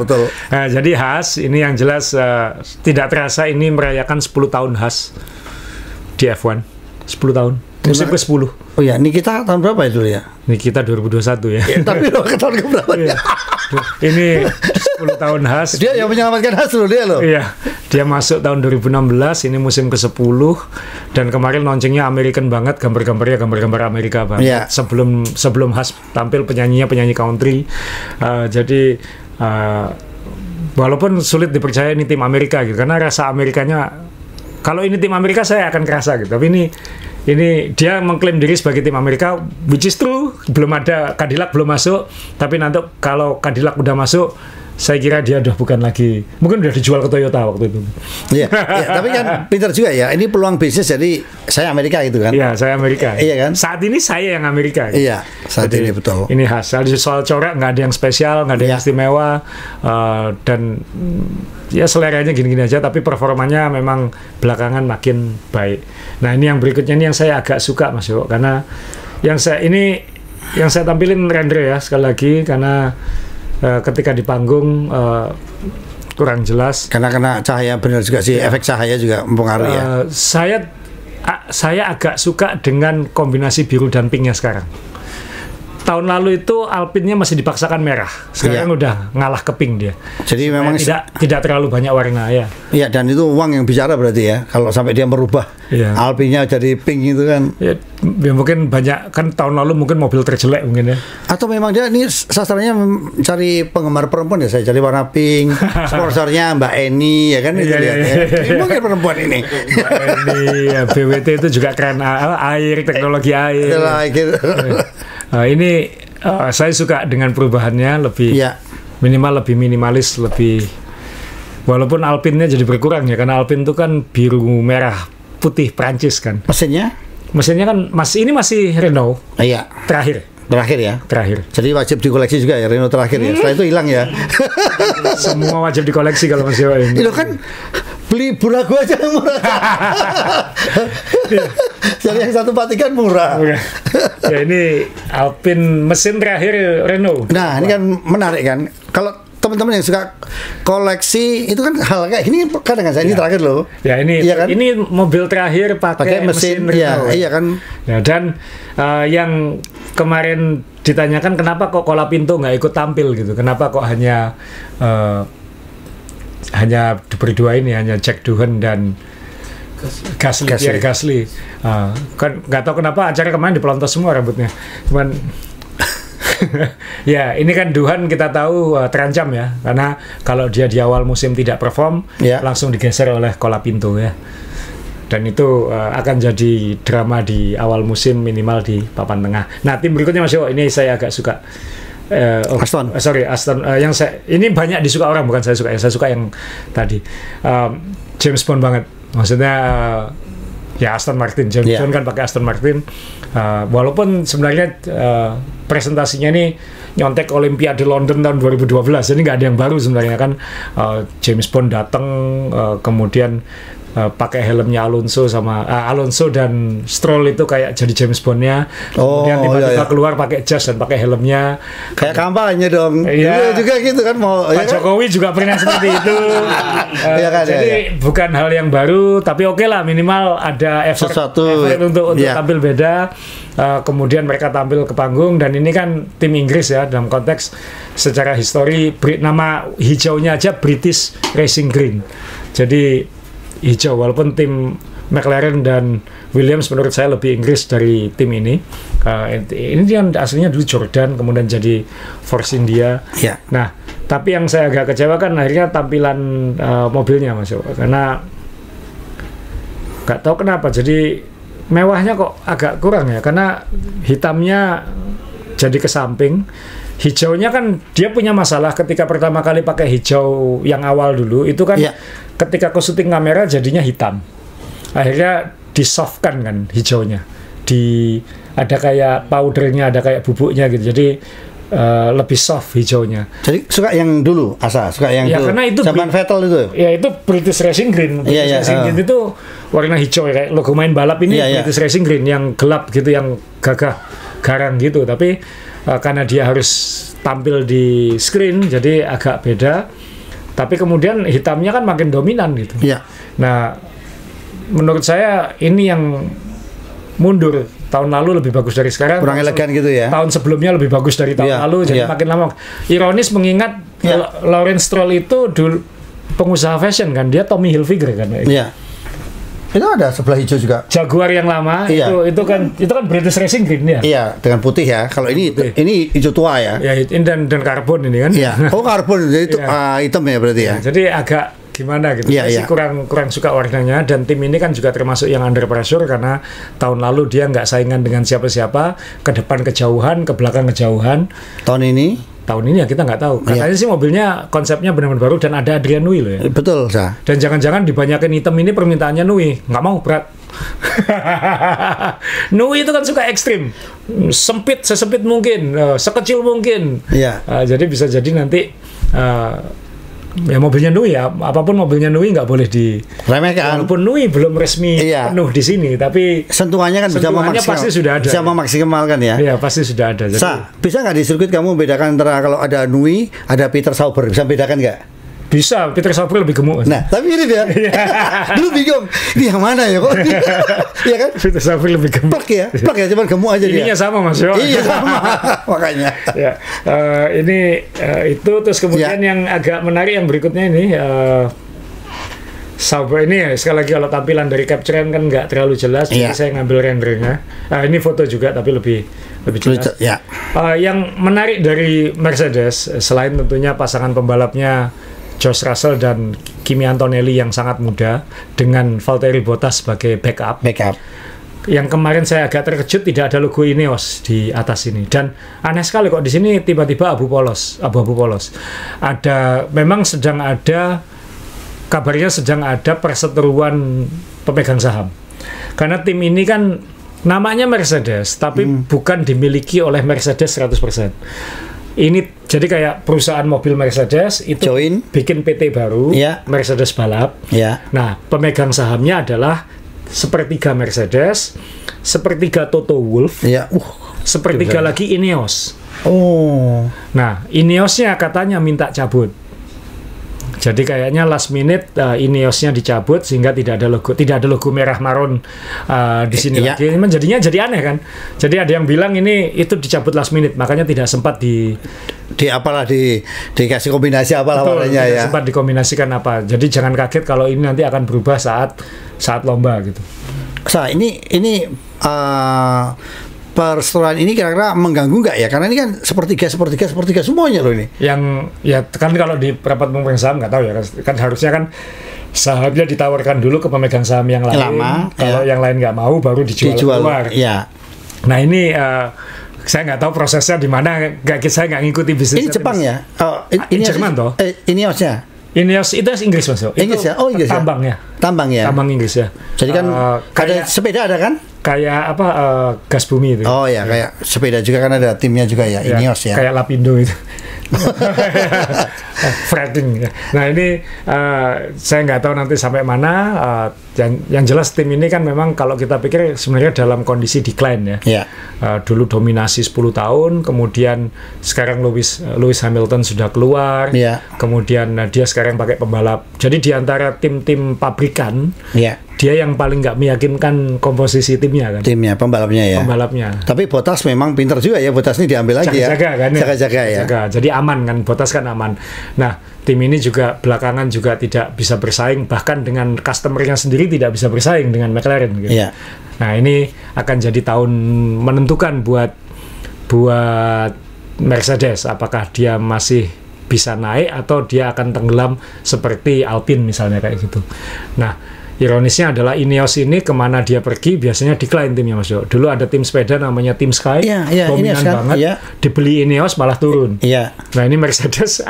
betul. Nah, jadi Haas ini yang jelas tidak terasa ini merayakan 10 tahun Haas di F1. 10 tahun. Musim ke-10. Oh ya, ini kita tahun berapa ya dulu ya? Ini kita 2021 ya. Tapi ke tahun keberapa ya? Ini 10 tahun Haas. Dia yang menyelamatkan Haas loh, dia loh. Iya, dia masuk tahun 2016, ini musim ke-10 dan kemarin launchingnya American banget, gambar-gambarnya gambar-gambar Amerika banget. Sebelum Haas tampil penyanyi country. Jadi walaupun sulit dipercaya ini tim Amerika gitu, karena rasa Amerikanya, kalau ini tim Amerika saya akan kerasa gitu. Tapi ini dia mengklaim diri sebagai tim Amerika, which is true. Belum ada, Cadillac belum masuk, tapi nanti kalau Cadillac udah masuk, saya kira dia udah bukan lagi, mungkin udah dijual ke Toyota waktu itu. Iya, tapi kan pintar juga ya. Ini peluang bisnis, jadi saya Amerika gitu kan? Iya, saya Amerika. Iya kan? Saat ini saya yang Amerika. Gitu. Iya, saat ini betul. Ini khas. Soal corak nggak ada yang spesial, nggak ada yang istimewa, dan ya seleranya gini-gini aja. Tapi performanya memang belakangan makin baik. Nah ini yang berikutnya, ini yang saya agak suka Mas Yo, karena yang saya tampilin render ya sekali lagi karena ketika di panggung kurang jelas. Karena kena cahaya, benar juga sih, efek cahaya juga mempengaruhi ya. Saya agak suka dengan kombinasi biru dan pinknya sekarang. Tahun lalu itu Alpine-nya masih dipaksakan merah, sekarang udah ngalah ke pink dia. Jadi memang tidak terlalu banyak warna ya. Iya, dan itu uang yang bicara berarti ya. Kalau sampai dia merubah Alpine-nya jadi pink itu kan. Ya, mungkin banyak kan tahun lalu mungkin mobil terjelek mungkin ya. Atau memang dia ini sasarannya mencari penggemar perempuan ya, saya cari warna pink. Sponsornya Mbak Eni ya kan itu lihat ya. Mungkin perempuan ini. Mbak Eni, ya, BWT itu juga keren, air, teknologi air. Ini saya suka dengan perubahannya, lebih lebih minimalis, lebih, walaupun Alpine-nya jadi berkurang ya, karena Alpine itu kan biru merah putih Prancis kan. Mesinnya kan ini masih Renault. Iya. Terakhir ya. Jadi wajib dikoleksi juga ya Renault terakhir ya. Setelah itu hilang ya. Semua wajib dikoleksi kalau masih ini. Itu kan beli burago aja yang murah. Jadi yang 143 murah. Ya ini Alpine mesin terakhir Renault. Nah, ini kan menarik kan. Kalau teman-teman yang suka koleksi itu kan hal kayak gini kadang-kadang ini terakhir loh. Ya ini iya kan? Ini mobil terakhir pakai mesin Renault. Iya kan. Ya, dan yang kemarin ditanyakan kenapa kok Colapinto nggak ikut tampil gitu. Kenapa kok hanya berdua ini, hanya Jack Doohan dan Gasly. Pierre Gasly. Kan nggak tahu kenapa acara kemarin dipelontos semua rambutnya. Cuman ya ini kan Doohan kita tahu terancam ya, karena kalau dia di awal musim tidak perform langsung digeser oleh Colapinto ya. Dan itu akan jadi drama di awal musim minimal di papan tengah. Nah, tim berikutnya Mas Yo, ini saya agak suka. Aston. Aston. Yang ini banyak disuka orang, bukan saya suka. Saya suka yang tadi. James Bond banget. Maksudnya ya Aston Martin. James Bond kan pakai Aston Martin. Walaupun sebenarnya presentasinya ini nyontek Olimpiade London tahun 2012. Jadi nggak ada yang baru sebenarnya kan. James Bond datang kemudian pakai helmnya Alonso dan Stroll itu kayak jadi James Bond-nya. Kemudian tiba-tiba keluar pakai jas dan pakai helmnya. Kayak kampanye dong. Iya juga gitu kan mau. Pak Jokowi juga pernah seperti itu. Jadi bukan hal yang baru, tapi oke lah minimal ada effort untuk tampil beda. Kemudian mereka tampil ke panggung dan ini kan tim Inggris ya, dalam konteks secara histori nama hijaunya aja British Racing Green. Jadi hijau, walaupun tim McLaren dan Williams menurut saya lebih Inggris dari tim ini. Ini dia aslinya dulu Jordan, kemudian jadi Force India. Nah, tapi yang saya agak kecewa kan akhirnya tampilan mobilnya Mas Yo, karena nggak tahu kenapa jadi mewahnya kok agak kurang ya, karena hitamnya jadi ke samping. Hijaunya kan dia punya masalah ketika pertama kali pakai hijau yang awal dulu itu kan ketika ke syuting kamera jadinya hitam. Akhirnya disoftkan kan hijaunya. Ada kayak powdernya, ada kayak bubuknya gitu. Jadi lebih soft hijaunya. Jadi suka yang dulu, suka yang dulu. Karena itu zaman Vettel itu. Ya itu British Racing Green. Racing Green itu warna hijau kayak logo main balap ini British Racing Green yang gelap gitu, yang gagah garang gitu. Tapi karena dia harus tampil di screen jadi agak beda, tapi kemudian hitamnya kan makin dominan gitu. Nah, menurut saya ini yang mundur. Tahun lalu lebih bagus dari sekarang, kurang elegan gitu ya. Tahun sebelumnya lebih bagus dari tahun lalu, jadi makin lama. Ironis mengingat Lawrence Stroll itu dulu pengusaha fashion kan, dia Tommy Hilfiger kan. Itu ada sebelah hijau juga. Jaguar yang lama itu kan British Racing Green ya. Iya, dengan putih ya. Kalau ini hijau tua ya. Ya, dan karbon ini kan. Iya. Oh, karbon jadi itu hitam ya berarti ya. Jadi agak gimana gitu. Saya sih kurang suka warnanya, dan tim ini kan juga termasuk yang under pressure karena tahun lalu dia nggak saingan dengan siapa-siapa, ke depan kejauhan, ke belakang kejauhan. Tahun ini ya kita nggak tahu. Katanya sih mobilnya konsepnya benar-benar baru dan ada Adrian Newey loh ya. Betul, Sa. Dan jangan-jangan dibanyakin hitam ini permintaannya Newey. Nggak mau, berat. Newey itu kan suka ekstrim. Sesempit mungkin, sekecil mungkin. Jadi bisa jadi nanti ya mobilnya Newey ya, apapun mobilnya Newey nggak boleh diremehkan. Walaupun Newey belum resmi penuh di sini, tapi sentuhannya kan pasti sudah ada. Bisa memaksimalkan ya. Iya, pasti sudah ada. Jadi, bisa nggak di sirkuit kamu bedakan antara kalau ada Newey, ada Peter Sauber, bisa bedakan nggak? Bisa, Peter Sauber lebih gemuk. Nah, tapi mirip ya. Dulu bingung, ini yang mana ya kok? Iya kan? Peter Sauber lebih gemuk. Plak ya, cuman gemuk aja dia. Ininya sama Mas Yo. Iya sama, makanya. Ini itu terus kemudian yang agak menarik yang berikutnya ini. Sauber ini sekali lagi kalau tampilan dari capture kan nggak terlalu jelas, jadi saya ngambil renderingnya. Ini foto juga tapi lebih jelas. Yang menarik dari Mercedes selain tentunya pasangan pembalapnya George Russell dan Kimi Antonelli yang sangat muda dengan Valtteri Bottas sebagai backup. Yang kemarin saya agak terkejut tidak ada logo Ineos di atas ini, dan aneh sekali kok di sini tiba-tiba abu-abu polos. Memang kabarnya sedang ada perseteruan pemegang saham. Karena tim ini kan namanya Mercedes, tapi bukan dimiliki oleh Mercedes 100%. Ini Jadi kayak perusahaan mobil Mercedes itu join, bikin PT baru, Mercedes balap. Nah, pemegang sahamnya adalah sepertiga Mercedes, sepertiga Toto Wolff, sepertiga lagi Ineos. Nah, Ineosnya katanya minta cabut. Jadi kayaknya last minute Ineosnya dicabut sehingga tidak ada logo merah marun di sini lagi. Jadinya jadi aneh kan. Jadi ada yang bilang itu dicabut last minute, makanya tidak sempat dikasih kombinasi apalah warnanya ya. Sempat dikombinasikan apa. Jadi jangan kaget kalau ini nanti akan berubah saat lomba gitu. Ini perseteruan ini kira-kira mengganggu nggak ya? Karena ini kan sepertiga semuanya loh ini. Yang ya kan kalau di rapat pemegang saham nggak tahu ya, kan harusnya kan sahamnya ditawarkan dulu ke pemegang saham yang lain. Kalau yang lain nggak mau baru dijual keluar. Nah ini saya nggak tahu prosesnya di mana. Saya nggak ngikuti bisnis. Ini Jepang ya? Ini Jerman toh? Ineos itu Inggris Mas. Inggris ya? Oh Inggris. Tambang ya? Tambang Inggris ya. Jadi kan kayak sepeda ada kan? Kayak gas bumi itu. Oh ya, kayak sepeda juga kan ada timnya juga ya, Ineos ya. Kayak Lapindo itu. Fracking. Nah ini saya nggak tahu nanti sampai mana. Yang jelas tim ini kan memang kalau kita pikir sebenarnya dalam kondisi decline ya. Dulu dominasi 10 tahun, kemudian sekarang Lewis Hamilton sudah keluar, kemudian dia sekarang pakai pembalap. Jadi di antara tim-tim pabrikan, dia yang paling nggak meyakinkan komposisi timnya kan. Pembalapnya ya. Tapi Bottas memang pinter juga ya, Bottas ini diambil lagi jaga-jaga ya. Jadi aman kan, Bottas kan aman. Nah, tim ini juga belakangan juga tidak bisa bersaing, bahkan dengan customer-nya sendiri tidak bisa bersaing dengan McLaren gitu. Nah, ini akan jadi tahun menentukan buat Mercedes, apakah dia masih bisa naik atau dia akan tenggelam seperti Alpine misalnya kayak gitu. Nah, ironisnya adalah Ineos ini kemana dia pergi biasanya decline timnya Mas Jo. Dulu ada tim sepeda namanya Team Sky, dominan banget, dibeli Ineos malah turun. Nah ini Mercedes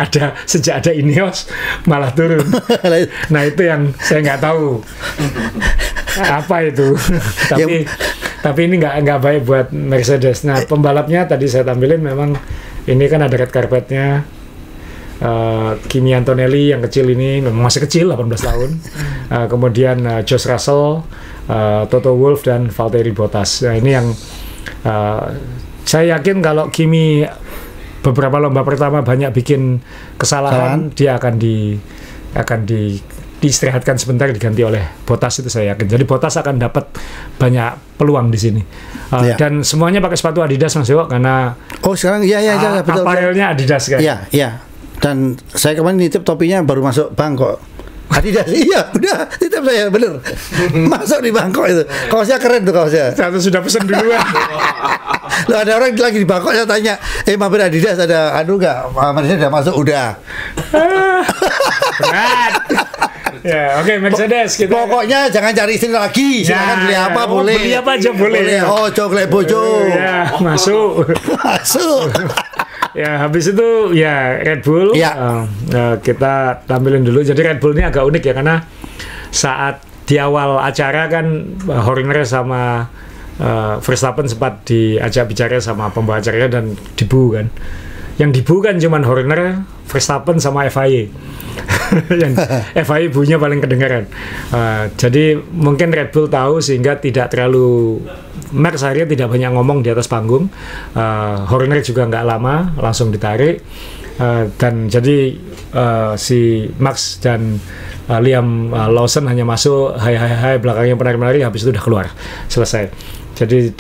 sejak ada Ineos malah turun. Nah itu yang saya nggak tahu apa itu. Tapi ini nggak baik buat Mercedes. Nah pembalapnya tadi saya tampilin memang ini kan ada red carpetnya. Kimi Antonelli yang kecil ini memang masih kecil 18 tahun. Kemudian George Russell, Toto Wolff dan Valtteri Bottas. Nah ini yang saya yakin kalau Kimi beberapa lomba pertama banyak bikin kesalahan, dia akan diistirahatkan sebentar, diganti oleh Bottas, itu saya yakin. Jadi Bottas akan dapat banyak peluang di sini. Dan semuanya pakai sepatu Adidas Mas Yo, karena sekarang betul. Apparelnya Adidas kan. Dan saya kemarin nitip topinya baru masuk Bangkok. Adidas, udah titip saya bener. Masuk di Bangkok itu. Kaosnya keren tuh kaosnya. Satu sudah pesan duluan. Loh, ada orang lagi di Bangkok, saya tanya, mampir Adidas ada nggak? Mercedes udah masuk, udah. Berat. Ya, oke, Mercedes kita. Pokoknya jangan cari istri lagi. Silakan beli apa boleh. Beli apa aja boleh. Coklat bojo. Masuk. Ya, habis itu Red Bull. Kita tampilin dulu. Jadi Red Bull ini agak unik ya, karena saat di awal acara kan Horner sama Verstappen sempat diajak bicara sama pembawa acaranya dan dibu kan. Yang dibu kan cuman Horner, Verstappen sama FIA. Yang FIA bunyinya paling kedengaran. Jadi mungkin Red Bull tahu sehingga tidak terlalu, Max akhirnya tidak banyak ngomong di atas panggung. Horner juga nggak lama langsung ditarik. Dan jadi si Max dan Liam Lawson hanya masuk hai belakangnya penari-penari, habis itu udah keluar, selesai. Jadi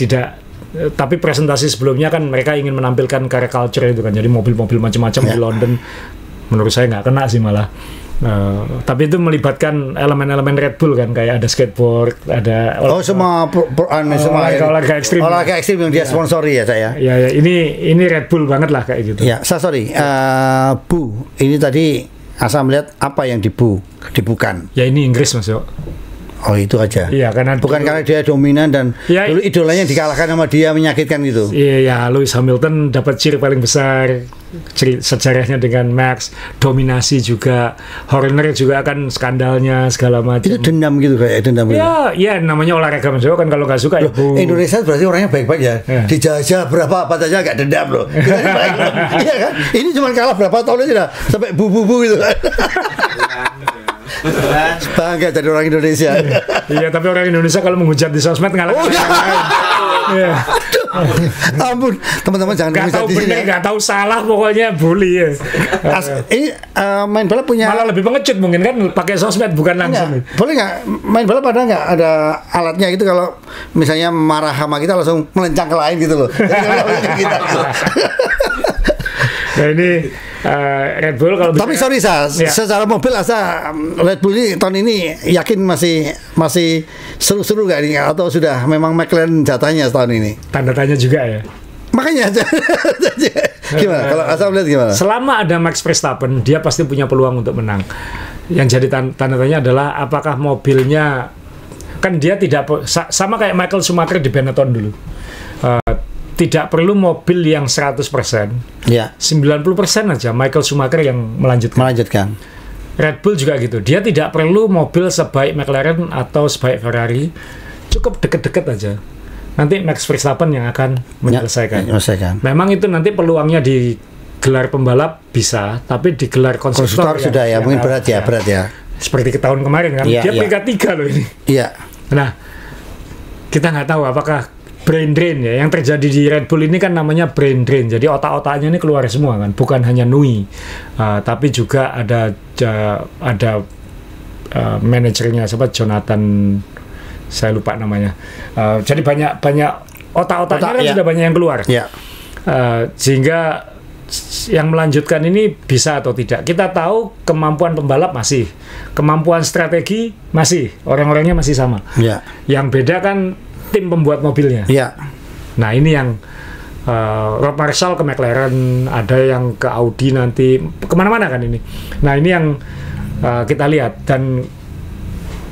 tapi presentasi sebelumnya kan mereka ingin menampilkan car culture itu kan, jadi mobil-mobil macam-macam di London. Menurut saya nggak kena sih malah. Tapi itu melibatkan elemen-elemen Red Bull kan, kayak ada skateboard, ada semua olahraga ekstrim yang dia sponsori ya saya. Ya ini Red Bull banget lah kayak gitu. Ya, sorry. Bu, ini tadi asal melihat apa yang dibukan. Ya ini Inggris Mas Yo. Oh itu aja. Iya, karena karena dia dominan dan dulu idolanya dikalahkan sama dia, menyakitkan gitu. Iya, Lewis Hamilton dapat cheer paling besar. sejarahnya dengan Max, dominasi juga, Horner juga kan skandalnya segala macam. Itu dendam gitu kayak dendam. Ya, ya namanya olahraga Mas Jo kan, kalau nggak suka. Loh, Indonesia berarti orangnya baik-baik ya. Dijajah berapa apa saja nggak dendam loh. Iya kan? Ini cuma kalah berapa tahun aja sampai bu-bu gitu kan. Bangga jadi orang Indonesia. Iya, tapi orang Indonesia kalau menghujat di sosmed ngalah. Iya. Ampun, teman-teman jangan nggak tahu benar, nggak tahu salah, pokoknya bully ya. Ini main bola punya malah lebih pengecut mungkin kan pakai sosmed bukan langsung. Boleh nggak main bola pada nggak ada alatnya gitu kalau misalnya marah sama kita langsung melencang ke lain gitu loh. Nah ini Red Bull kalau tapi sorry secara mobil asa Red Bull ini tahun ini yakin masih seru-seru gak nih atau sudah memang McLaren jatahnya tahun ini? Tanda tanya juga ya. Makanya gimana? Kalau asa melihat gimana? Selama ada Max Verstappen, dia pasti punya peluang untuk menang. Yang jadi tanda tanya adalah apakah mobilnya, kan dia tidak sama kayak Michael Schumacher di Benetton dulu. Tidak perlu mobil yang 100%. Ya. 90% aja Michael Schumacher yang melanjutkan. Red Bull juga gitu. Dia tidak perlu mobil sebaik McLaren atau sebaik Ferrari. Cukup deket-deket aja. Nanti Max Verstappen yang akan menyelesaikan. Memang itu nanti peluangnya di gelar pembalap bisa, tapi di gelar konstruktor sudah ya, mungkin berat ya. Seperti ke tahun kemarin kan. Dia peringkat 3 loh ini. Iya. Nah, kita nggak tahu apakah brain drain ya, yang terjadi di Red Bull ini kan namanya brain drain. Jadi otak-otaknya ini keluar semua kan, bukan hanya Nui, tapi juga ada manajernya siapa, Jonathan, saya lupa namanya. Jadi banyak otak-otaknya kan sudah banyak yang keluar. Sehingga yang melanjutkan ini bisa atau tidak. Kita tahu kemampuan pembalap masih, kemampuan strategi masih, orang-orangnya masih sama. Yang beda kan tim pembuat mobilnya. Nah ini yang Rob Marshall ke McLaren, ada yang ke Audi nanti, kemana-mana kan ini. Nah ini yang kita lihat, dan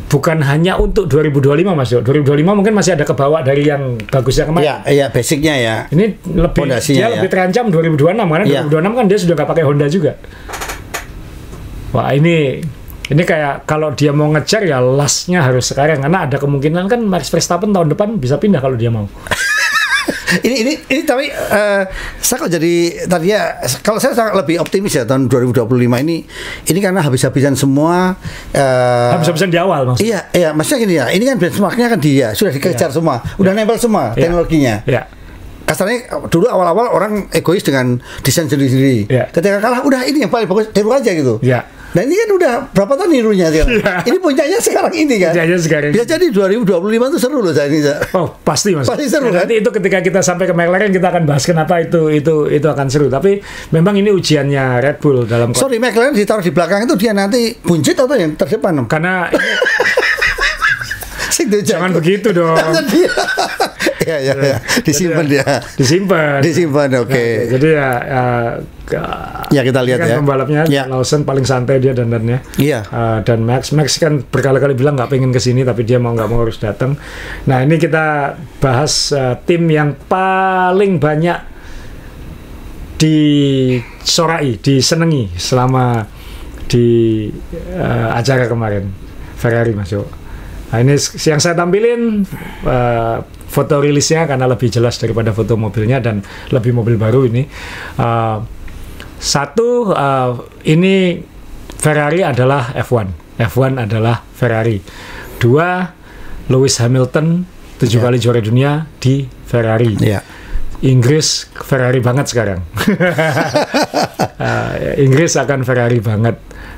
bukan hanya untuk 2025 Mas Jo. 2025 mungkin masih ada kebawa dari yang bagusnya kemarin. Iya, basicnya ya. Ini lebih lebih terancam 2026 karena 2026 kan dia sudah nggak pakai Honda juga. Wah ini kayak kalau dia mau ngejar ya lastnya harus sekarang, karena ada kemungkinan kan Max Verstappen tahun depan bisa pindah kalau dia mau. ini tapi saya kok jadi tadi ya, kalau saya sangat lebih optimis ya tahun 2025 ini karena habis-habisan semua habis-habisan di awal maksudnya. Iya maksudnya gini ya, ini kan benchmarknya kan dia sudah dikejar semua, udah nempel semua teknologinya. Kasarnya dulu awal-awal orang egois dengan desain sendiri-sendiri. Ketika kalah udah ini yang paling bagus tiru aja gitu. Nah ini kan udah berapa tahun nirunya sekarang. Ini puncaknya sekarang ini kan. Bisa jadi 2025 itu seru loh saya ini. Oh pasti Mas. Pasti seru kan. Nanti itu ketika kita sampai ke McLaren kita akan bahas kenapa itu akan seru. Tapi memang ini ujiannya Red Bull dalam. Sorry, McLaren ditaruh di belakang itu dia nanti buncit atau yang terdepan? Karena jangan begitu dong. Ya. Disimpan dia. Disimpan, oke. Nah, jadi ya kita lihat kan ya. Pembalapnya Lawson paling santai dia dandannya. Dan Max kan berkali-kali bilang nggak pengen kesini, tapi dia mau nggak mau harus datang. Nah ini kita bahas tim yang paling banyak disorai, disenangi selama di acara kemarin, Ferrari masuk. Nah ini yang saya tampilin foto rilisnya karena lebih jelas daripada foto mobilnya dan lebih mobil baru ini. Ini Ferrari adalah F1 adalah Ferrari. 2, Lewis Hamilton 7 kali juara dunia di Ferrari. Inggris Ferrari banget sekarang. Inggris akan Ferrari banget.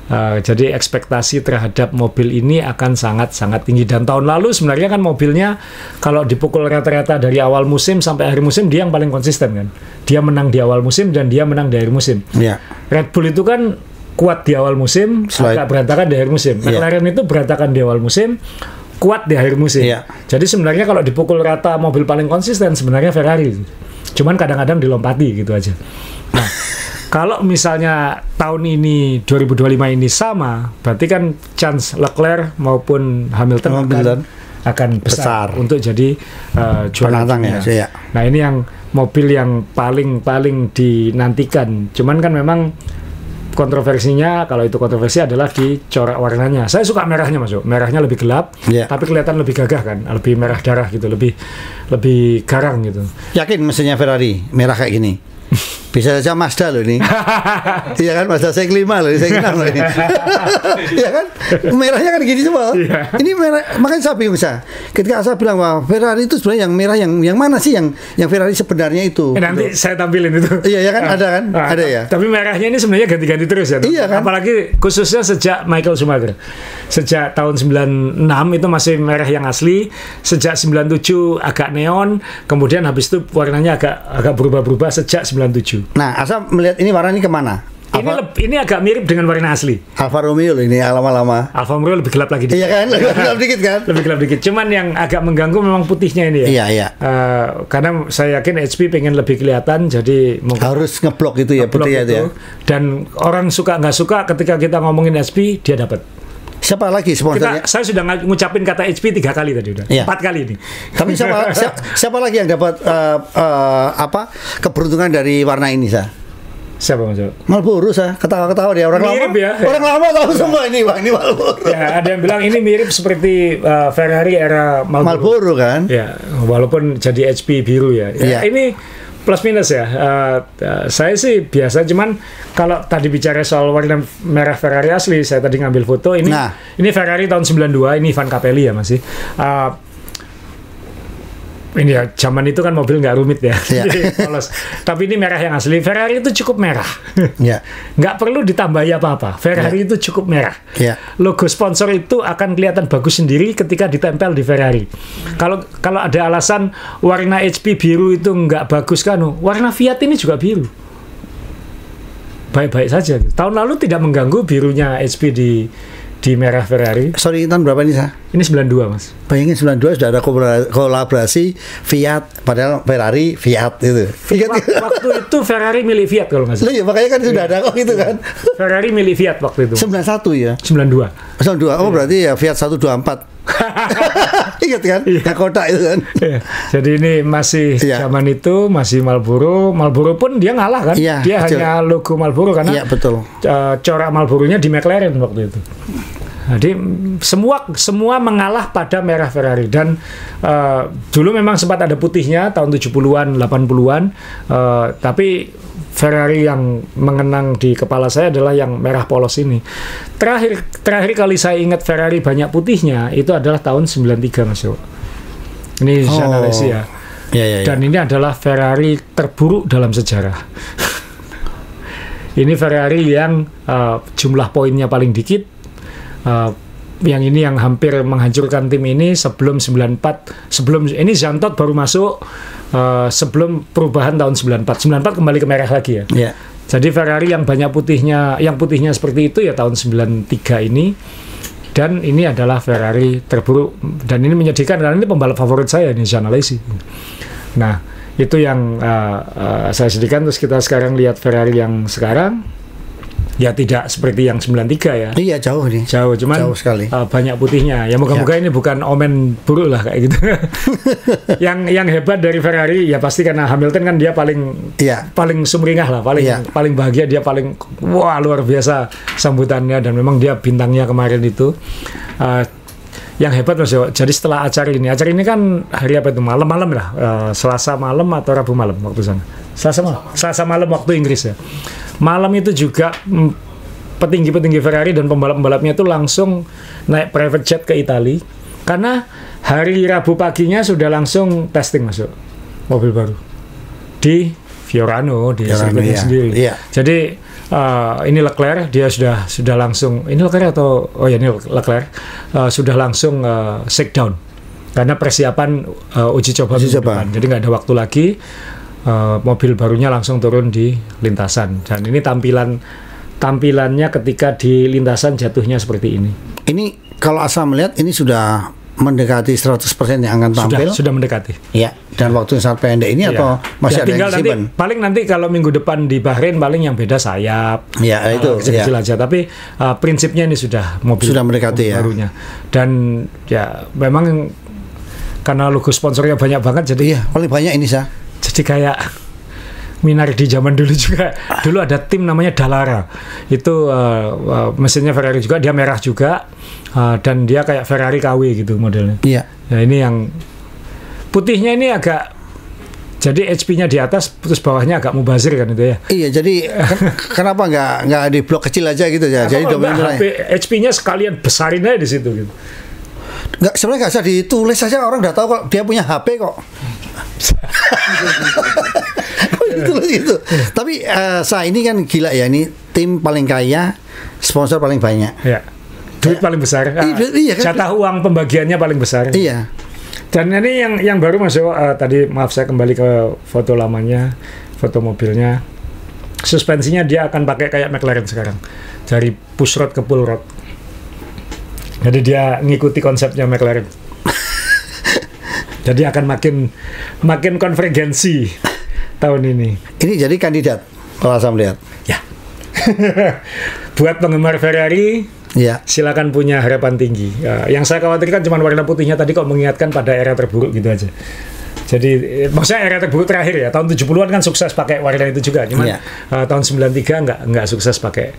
Jadi ekspektasi terhadap mobil ini akan sangat-sangat tinggi. Dan tahun lalu sebenarnya kan mobilnya kalau dipukul rata-rata dari awal musim sampai akhir musim dia yang paling konsisten kan. Dia menang di awal musim dan dia menang di akhir musim. Red Bull itu kan kuat di awal musim, agak berantakan di akhir musim. McLaren itu berantakan di awal musim, kuat di akhir musim. Jadi sebenarnya kalau dipukul rata mobil paling konsisten sebenarnya Ferrari. Cuman kadang-kadang dilompati gitu aja. Nah, kalau misalnya tahun ini 2025 ini sama, berarti kan chance Leclerc maupun Hamilton akan besar. Untuk jadi juara dunia. Ya. Nah ini yang mobil yang paling dinantikan. Cuman kan memang kontroversinya, kalau itu kontroversi adalah di corak warnanya. Saya suka merahnya, Mas. Merahnya lebih gelap, tapi kelihatan lebih gagah kan, lebih merah darah gitu, lebih garang gitu. Yakin mesinnya Ferrari merah kayak gini? Bisa saja Mazda loh ini. Iya kan, Mazda CX-5 loh, saya kenal loh ini. Iya kan, merahnya kan gini semua. Ini merah, makanya saya bingung ketika saya bilang wah Ferrari itu sebenarnya yang merah yang mana sih yang Ferrari sebenarnya itu. Nanti saya tampilin itu. Iya ya kan, ada kan, ada ya. Tapi merahnya ini sebenarnya ganti-ganti terus ya. Iya kan. Apalagi khususnya sejak Michael Schumacher. Sejak tahun 96 itu masih merah yang asli. Sejak 97 agak neon. Kemudian habis itu warnanya agak berubah-berubah sejak 97. Nah, Asa melihat ini warna ini kemana? Ini agak mirip dengan warna asli. Alfa Romeo loh ini lama-lama. Alfa Romeo lebih gelap lagi. Iya kan, lebih gelap dikit kan? Lebih gelap dikit. Cuman yang agak mengganggu memang putihnya ini ya. Iya. Karena saya yakin HP pengen lebih kelihatan, jadi harus ngeblok itu ya putihnya itu ya. Dan orang suka nggak suka ketika kita ngomongin HP dia dapat. Siapa lagi sponsornya? Saya sudah ngucapin kata HP 3 kali tadi udah. 4 kali ini. Tapi siapa lagi yang dapat keberuntungan dari warna ini Siapa Mas? Marlboro ketawa-ketawa dia orang mirip lama. Ya. Orang lama tahu semua ini Bang, ini Marlboro. Ya, ada yang bilang ini mirip seperti Ferrari era Marlboro kan? Ya, walaupun jadi HP biru ya. Ini plus minus ya. Saya sih biasa, cuman kalau tadi bicara soal warna merah Ferrari asli, saya tadi ngambil foto ini. Ini Ferrari tahun 92, ini Ivan Capelli ya masih. Ini ya, zaman itu kan mobil nggak rumit ya. Polos. Tapi ini merah yang asli. Ferrari itu cukup merah. Nggak perlu ditambahi apa-apa. Ferrari itu cukup merah. Logo sponsor itu akan kelihatan bagus sendiri ketika ditempel di Ferrari. Kalau ada alasan warna HP biru itu nggak bagus kan, warna Fiat ini juga biru. Baik-baik saja. Tahun lalu tidak mengganggu birunya HP di merah Ferrari. Sorry, tahun berapa ini Ini 92 Mas. Bayangin 92 sudah ada kolaborasi Fiat, padahal Ferrari Fiat itu. Waktu itu Ferrari milik Fiat kalau nggak salah. Iya, makanya kan sudah ada kok itu kan. Ferrari milik Fiat waktu itu. 91 ya. 92. 92. Oh berarti ya Fiat 124. Ingat kan? Kotak itu kan. Jadi ini masih zaman itu masih Marlboro. Marlboro pun dia ngalah kan? Dia betul. Hanya logo Marlboro karena betul. Corak Marlboronya di McLaren waktu itu. Jadi semua mengalah pada merah Ferrari dan dulu memang sempat ada putihnya tahun 70-an, 80-an, tapi Ferrari yang mengenang di kepala saya adalah yang merah polos ini. Terakhir kali saya ingat Ferrari banyak putihnya itu adalah tahun 93 Mas Yo. Ini Zanalesi ya. Dan ini adalah Ferrari terburuk dalam sejarah. Ini Ferrari yang jumlah poinnya paling dikit. Yang ini yang hampir menghancurkan tim ini sebelum 94. Sebelum ini Jean-Todt baru masuk sebelum perubahan tahun 94 kembali ke merah lagi ya. Jadi Ferrari yang banyak putihnya, yang putihnya seperti itu ya tahun 93 ini. Dan ini adalah Ferrari terburuk dan ini menyedihkan karena ini pembalap favorit saya ini Zanalesi. Nah itu yang saya sedihkan. Terus kita sekarang lihat Ferrari yang sekarang. Ya tidak seperti yang 93 ya. Iya jauh nih. Cuman jauh sekali. Banyak putihnya. Ya moga-moga ini bukan omen buruk lah kayak gitu. yang hebat dari Ferrari ya pasti karena Hamilton kan dia paling sumringah lah, paling bahagia, dia paling luar biasa sambutannya dan memang dia bintangnya kemarin itu. Yang hebat Mas Yo. Jadi setelah acara ini kan hari apa itu malam-malam lah, Selasa malam atau Rabu malam waktu sana. Selasa malam waktu Inggris ya. Malam itu juga petinggi-petinggi Ferrari dan pembalap-pembalapnya itu langsung naik private jet ke Italia karena hari Rabu paginya sudah langsung testing masuk mobil baru di Fiorano di sirkuitnya sendiri. Jadi ini Leclerc dia sudah langsung ini Leclerc ini Leclerc sudah langsung shakedown karena persiapan uji coba minggu depan. Jadi nggak ada waktu lagi. Mobil barunya langsung turun di lintasan dan ini tampilannya ketika di lintasan jatuhnya seperti ini. Ini kalau asal melihat ini sudah mendekati 100% yang akan tampil. Sudah mendekati. Ya, dan waktu yang sangat pendek ini atau masih ada yang disimpan? Paling nanti kalau minggu depan di Bahrain paling yang beda sayap. Ya, itu kecil-kecil aja, tapi prinsipnya ini sudah mobil sudah mendekati barunya. Dan ya memang karena logo sponsornya banyak banget, jadi Iya, paling banyak ini sah. jadi kayak Minardi zaman dulu juga. Dulu ada tim namanya Dallara. Itu mesinnya Ferrari juga, dia merah juga, dan dia kayak Ferrari KW gitu modelnya. Iya. Nah ini yang putihnya ini agak, jadi HP-nya di atas, terus bawahnya agak mubazir kan itu ya. Iya, jadi kenapa nggak di blok kecil aja gitu ya? Jadi HP-nya sekalian besarin aja di situ gitu. Nggak, sebenarnya nggak usah ditulis saja, orang udah tahu kok dia punya HP kok. gitu. Tapi saya ini kan gila ya, ini tim paling kaya, sponsor paling banyak. Ya. Duit paling besar. Iya kan? Jatah uang pembagiannya paling besar. Iya. Dan ini yang baru masuk tadi, maaf saya kembali ke foto lamanya, foto mobilnya. Suspensinya dia akan pakai kayak McLaren sekarang, dari push rod ke pull rod. Jadi dia ngikuti konsepnya McLaren. Jadi akan makin konvergensi tahun ini. Ini jadi kandidat kalau saya melihat. Ya. Buat penggemar Ferrari, ya, silakan punya harapan tinggi. Yang saya khawatirkan cuma warna putihnya tadi kok mengingatkan pada era terburuk gitu aja. Jadi maksudnya era terburuk terakhir ya, tahun 70-an kan sukses pakai warna itu juga, cuman tahun 93 nggak sukses pakai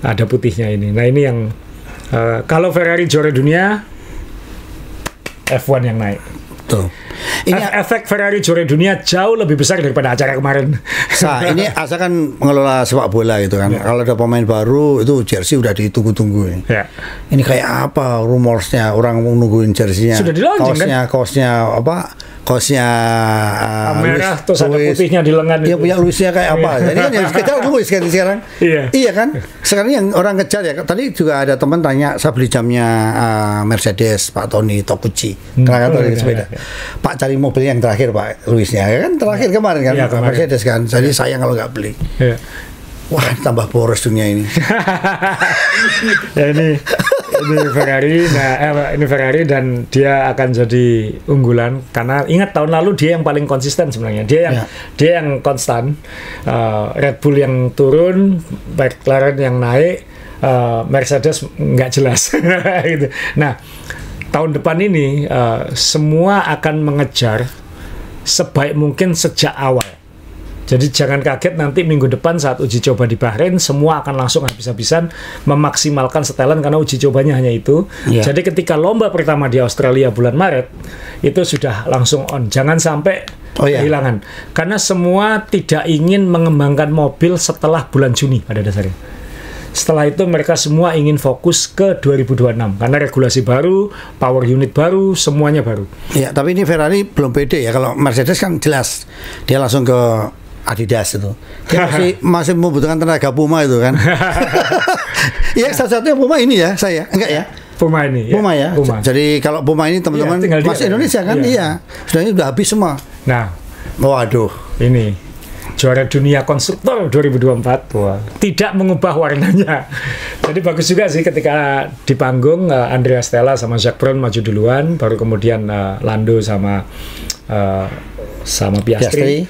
ada putihnya ini. Nah ini yang kalau Ferrari juara dunia, F1 yang naik. Tuh. Ini efek Ferrari juara dunia jauh lebih besar daripada acara kemarin. Ini Asa kan mengelola sepak bola gitu kan. Kalau ada pemain baru itu jersey udah ditunggu-tunggu. Ya. Ini kayak apa rumorsnya, orang mau nungguin jersey-nya. Sudah di-launching kan? Kaosnya apa? Kaosnya merah terus ada putihnya di lengan. Iya, punya Luisnya kayak apa? Jadi kan yang dikejar Luis kan sekarang. Iya kan? Sekarang yang orang kejar ya. Tadi juga ada teman tanya, saya beli jamnya Mercedes Pak Tony Tokuchi. Karena kan sepeda. Pak cari mobil yang terakhir Pak Luisnya kan terakhir kemarin kan Mercedes kan. Jadi sayang kalau nggak beli. Wah, tambah boros dunia ini. Ya ini Ferrari, ini Ferrari dan dia akan jadi unggulan karena ingat tahun lalu dia yang paling konsisten sebenarnya. Dia yang konstan. Red Bull yang turun, McLaren yang naik, Mercedes nggak jelas. Gitu. Nah, tahun depan ini semua akan mengejar sebaik mungkin sejak awal. Jadi jangan kaget nanti minggu depan saat uji coba di Bahrain semua akan langsung habis-habisan memaksimalkan setelan karena uji cobanya hanya itu. Jadi ketika lomba pertama di Australia bulan Maret itu sudah langsung on. Jangan sampai kehilangan. Karena semua tidak ingin mengembangkan mobil setelah bulan Juni pada dasarnya. Setelah itu mereka semua ingin fokus ke 2026 karena regulasi baru, power unit baru, semuanya baru. Ya, tapi ini Ferrari belum pede ya. Kalau Mercedes kan jelas dia langsung ke Adidas itu. Dia masih membutuhkan tenaga Puma itu kan. Ya, satu-satunya Puma ini ya saya. Enggak ya? Puma ini. Puma ya. Puma. Jadi kalau Puma ini teman-teman masih Indonesia kan? Iya. Sudah habis semua. Nah, waduh, ini juara dunia konstruktor 2024. Wah, tidak mengubah warnanya. Jadi bagus juga sih ketika di panggung Andrea Stella sama Jacques Brown maju duluan, baru kemudian Lando sama Piastri.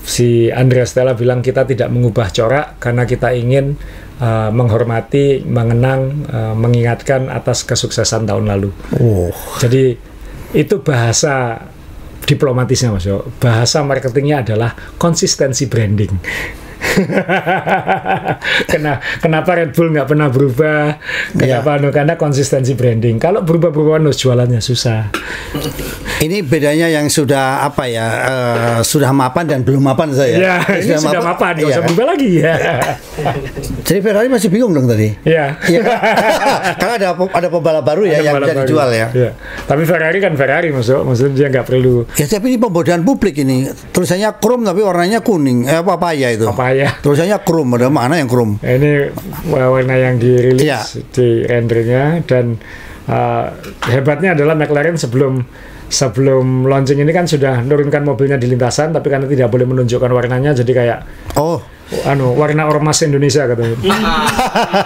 Si Andrea Stella bilang kita tidak mengubah corak karena kita ingin menghormati, mengenang, mengingatkan atas kesuksesan tahun lalu. Jadi itu bahasa diplomatisnya Mas Yo. Bahasa marketingnya adalah konsistensi branding. Kenapa Red Bull nggak pernah berubah? Kenapa? Karena konsistensi branding. Kalau berubah-berubah jualannya susah. Ini bedanya yang sudah apa ya? Sudah mapan dan belum mapan saya. Ya, ini sudah mapan, nggak usah berubah lagi ya. Jadi Ferrari masih bingung dong tadi. Iya. Karena ada pembalap baru ya yang bisa dijual ya. Tapi Ferrari kan Ferrari maksudnya dia nggak perlu. Ya tapi ini pembodohan publik ini. Tulisannya chrome tapi warnanya kuning. Papaya itu. Tulisannya chrome, ada mana yang chrome? Ini warna yang dirilis di rendernya dan hebatnya adalah McLaren sebelum launching ini kan sudah menurunkan mobilnya di lintasan, tapi karena tidak boleh menunjukkan warnanya jadi kayak warna ormas Indonesia katanya.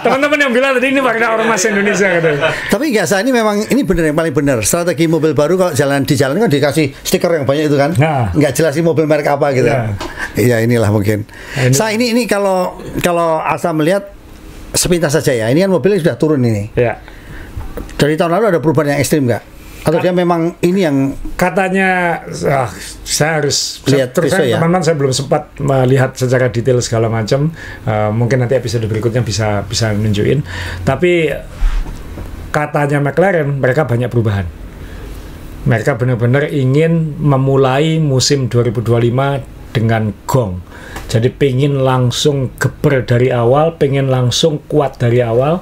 Teman-teman yang bilang tadi ini warna ormas Indonesia katanya. Tapi nggak sah, ini memang ini benar yang paling benar. Strategi mobil baru kalau di jalan kan dikasih stiker yang banyak itu kan. Nggak jelas sih mobil merek apa gitu. Iya inilah mungkin. Ini kalau Asa melihat sepintas saja ya. Ini kan mobilnya sudah turun ini. Iya. Dari tahun lalu ada perubahan yang ekstrim nggak? Atau dia memang ini yang katanya saya harus lihat terus ya? teman-teman saya belum sempat melihat secara detail segala macam. Mungkin nanti episode berikutnya bisa nunjukin. Tapi katanya McLaren mereka banyak perubahan. Mereka benar-benar ingin memulai musim 2025 dengan gong. Jadi pengen langsung geber dari awal, pengen langsung kuat dari awal.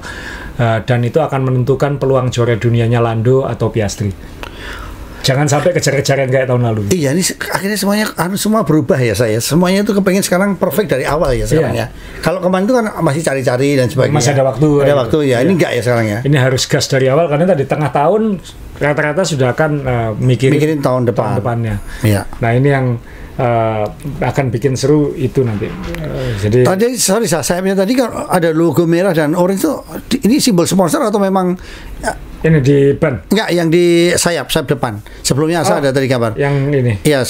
Dan itu akan menentukan peluang juara dunianya Lando atau Piastri. Jangan sampai kejar-kejaran kayak tahun lalu. Iya, ini akhirnya semuanya semua berubah ya saya. Semuanya itu kepengen sekarang perfect dari awal ya sekarang ya. Kalau kemarin itu kan masih cari-cari dan sebagainya. Masih ada waktu. Ada waktu ya. Ini enggak ya sekarang ya. Ini harus gas dari awal karena tadi tengah tahun rata-rata sudah akan mikirin tahun depannya. Iya. Nah, ini yang akan bikin seru itu nanti. Jadi tadi sorry saya punya tadi kan ada logo merah dan orange itu ini simbol sponsor atau memang ini di ban? Enggak, yang di sayap depan. Sebelumnya ada tadi kabar. Yang ini. Iya,